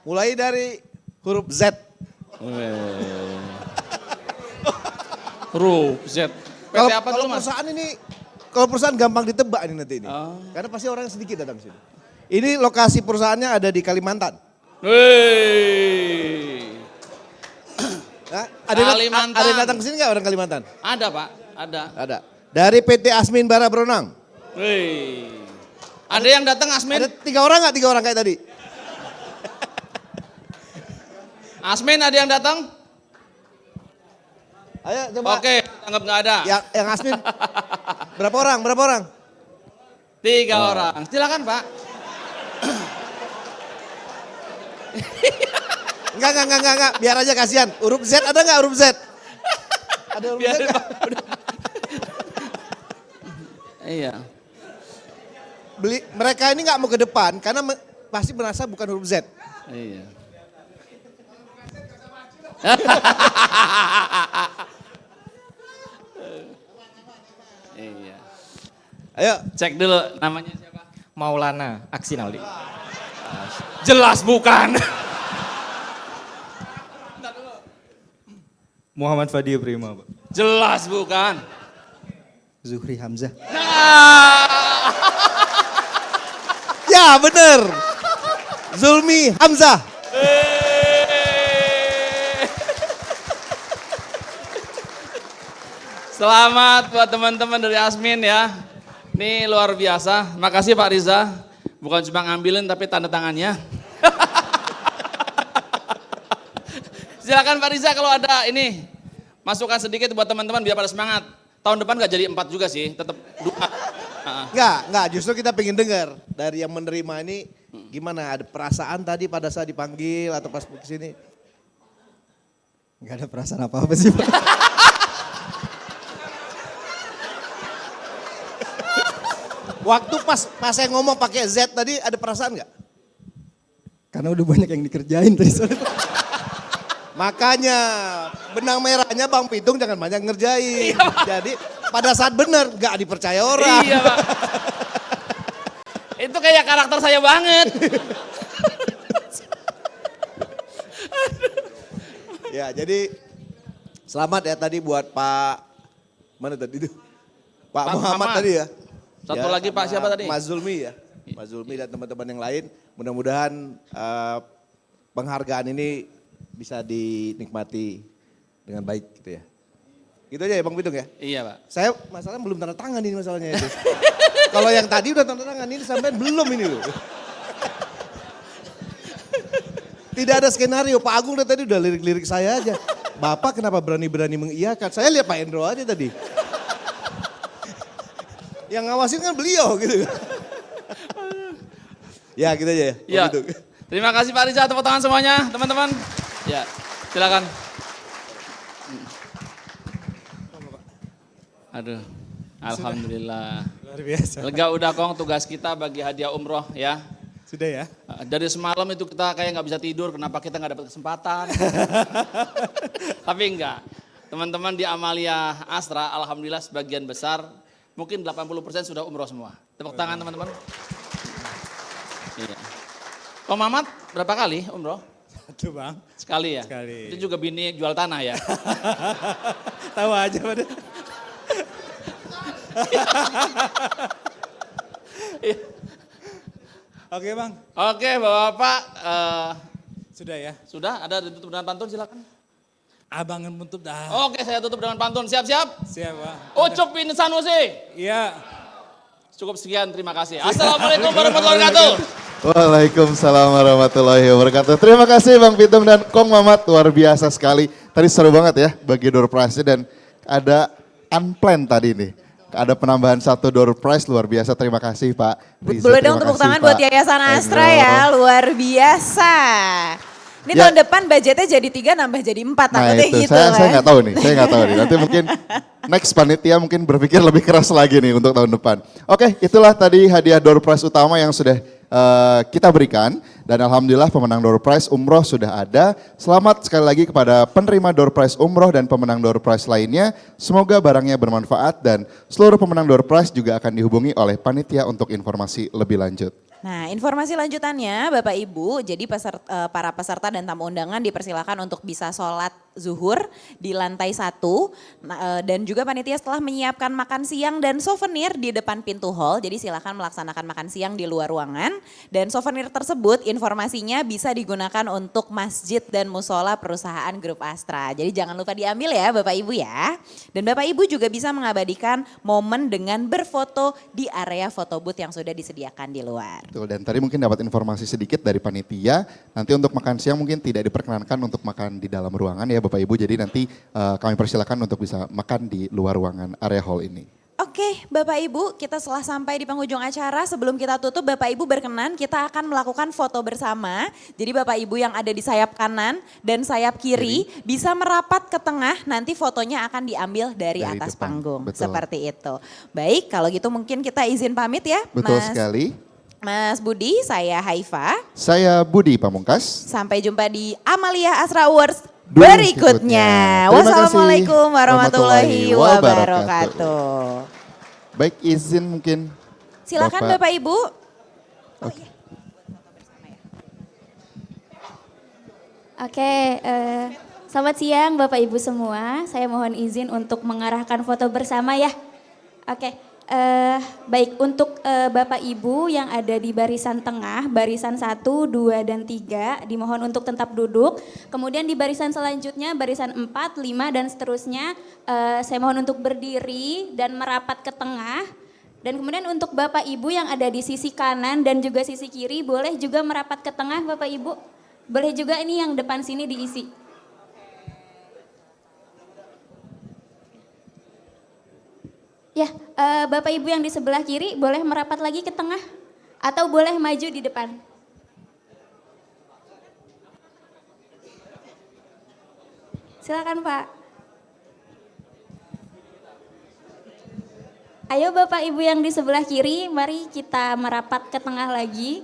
Mulai dari huruf Z. Huruf Z. PT apa dulu Mas? Perusahaan ini, kalau perusahaan gampang ditebak ini nanti ini. Karena pasti orang sedikit datang sini. Ini lokasi perusahaannya ada di Kalimantan. Nah, Kalimantan. Ada yang datang ke sini nggak orang Kalimantan? Ada Pak, ada. Ada. Dari PT Asmin Bara Bronang. Ada yang datang Asmin? Ada 3 orang nggak? 3 orang kayak tadi. Asmin ada yang datang? Ayo coba. Oke, anggap nggak ada. Yang Asmin berapa orang? Berapa orang? 3 orang. Silakan Pak. Enggak. Biar aja kasihan. Huruf Z ada nggak huruf Z? Ada huruf Z nggak? Iya. Mereka ini nggak mau ke depan karena pasti merasa bukan huruf Z. Iya. Iya. Ayo cek dulu namanya siapa? Maulana Aksinali. Jelas bukan. Muhammad Fadiyah Prima, Pak. Jelas bukan. Zuhri Hamzah. Ya bener. Zulmi Hamzah. Selamat buat teman-teman dari Asmin ya. Ini luar biasa. Makasih Pak Riza. Bukan cuma ngambilin tapi tanda tangannya. Silakan Pak Riza kalau ada ini. Masukan sedikit buat teman-teman biar pada semangat. Tahun depan gak jadi 4 juga sih, tetap 2. Enggak, justru kita pengen dengar dari yang menerima ini gimana, ada perasaan tadi pada saat dipanggil atau pas kesini? Enggak ada perasaan apa-apa sih Pak. Waktu pas saya ngomong pakai Z tadi ada perasaan nggak? Karena udah banyak yang dikerjain tadi. Makanya benang merahnya Bang Pitung jangan banyak ngerjain. Jadi pada saat benar nggak dipercaya orang. Iya Pak. Itu kayak karakter saya banget. Ya jadi selamat ya tadi buat Pak, mana tadi itu? Pak Muhammad tadi ya. Satu lagi Pak siapa tadi? Mas Zulmi ya. Mas Zulmi dan teman-teman yang lain. Mudah-mudahan penghargaan ini bisa dinikmati dengan baik gitu ya. Gitu aja ya Bang Pitung ya? Iya Pak. Saya masalahnya belum tanda tangan ini masalahnya itu. Kalau yang tadi udah tanda tangan ini sampai belum ini loh. Tidak ada skenario, Pak Agung tadi udah lirik-lirik saya aja. Bapak kenapa berani-berani mengiyakan? Saya lihat Pak Endro aja tadi. Yang ngawasin kan beliau gitu. Ya gitu aja ya. Ya. Terima kasih Pak Riza, tepuk tangan semuanya teman-teman. Ya, silakan. Aduh, Alhamdulillah. Luar biasa. Lega udah Kong tugas kita bagi hadiah umroh ya. Sudah ya? Dari semalam itu kita kayak nggak bisa tidur, kenapa kita nggak dapat kesempatan? Tapi enggak. Teman-teman di Amalia Astra, alhamdulillah sebagian besar, mungkin 80% sudah umroh semua. Tepuk tangan teman-teman. Iya. Om Mamat berapa kali umroh? Satu Bang. Sekali ya? Sekali. Itu juga bini jual tanah ya? Tahu aja pada. Oke Bang. Oke Bapak-Bapak. Sudah ya? Sudah, ada ditutup dengan pantun silakan. Abang yang menutup dah. Oke, saya tutup dengan pantun. Siap-siap? Siap Bang. Ucup bin Sanusi. Iya. Cukup sekian, terima kasih. Assalamualaikum warahmatullahi wabarakatuh. Waalaikumsalam warahmatullahi wabarakatuh. Terima kasih Bang Pitung dan Kong Mamat, luar biasa sekali. Tadi seru banget ya bagi door prize dan ada unplanned tadi nih. Ada penambahan satu door prize luar biasa. Terima kasih Pak Riza. Boleh dong tepuk tangan buat Yayasan Astra ya, luar biasa. Ini tahun depan budgetnya jadi 3 nambah jadi 4, takutnya itu, gitu saya nggak tahu nih, Nanti mungkin next panitia mungkin berpikir lebih keras lagi nih untuk tahun depan. Oke, itulah tadi hadiah door prize utama yang sudah kita berikan. Dan alhamdulillah pemenang door prize umroh sudah ada. Selamat sekali lagi kepada penerima door prize umroh dan pemenang door prize lainnya. Semoga barangnya bermanfaat dan seluruh pemenang door prize juga akan dihubungi oleh panitia untuk informasi lebih lanjut. Nah, informasi lanjutannya Bapak Ibu, jadi para peserta dan tamu undangan dipersilakan untuk bisa sholat zuhur di lantai 1 dan juga panitia setelah menyiapkan makan siang dan souvenir di depan pintu hall, jadi silakan melaksanakan makan siang di luar ruangan dan souvenir tersebut informasinya bisa digunakan untuk masjid dan musola perusahaan Grup Astra. Jadi jangan lupa diambil ya Bapak Ibu ya. Dan Bapak Ibu juga bisa mengabadikan momen dengan berfoto di area foto booth yang sudah disediakan di luar. Betul, dan tadi mungkin dapat informasi sedikit dari panitia, nanti untuk makan siang mungkin tidak diperkenankan untuk makan di dalam ruangan ya Bapak Ibu, jadi nanti kami persilakan untuk bisa makan di luar ruangan area hall ini. Oke Bapak Ibu, kita setelah sampai di penghujung acara, sebelum kita tutup Bapak Ibu berkenan kita akan melakukan foto bersama. Jadi Bapak Ibu yang ada di sayap kanan dan sayap kiri bisa merapat ke tengah, nanti fotonya akan diambil dari atas depan. panggung. Betul. Seperti itu. Baik, kalau gitu mungkin kita izin pamit ya Betul sekali. Mas Budi, saya Haifa. Saya Budi Pamungkas. Sampai jumpa di Amalia Astra Awards berikutnya. Terima kasih. Wassalamualaikum warahmatullahi wabarakatuh. Baik, izin mungkin. Silakan Bapak Ibu. Oke, selamat siang Bapak Ibu semua. Saya mohon izin untuk mengarahkan foto bersama ya. Oke. Baik, untuk Bapak Ibu yang ada di barisan tengah, barisan 1, 2, dan 3, dimohon untuk tetap duduk. Kemudian di barisan selanjutnya, barisan 4, 5, dan seterusnya, saya mohon untuk berdiri dan merapat ke tengah. Dan kemudian untuk Bapak Ibu yang ada di sisi kanan dan juga sisi kiri, boleh juga merapat ke tengah Bapak Ibu. Boleh juga ini yang depan sini diisi. Ya, Bapak Ibu yang di sebelah kiri boleh merapat lagi ke tengah atau boleh maju di depan. Silakan Pak. Ayo Bapak Ibu yang di sebelah kiri, mari kita merapat ke tengah lagi.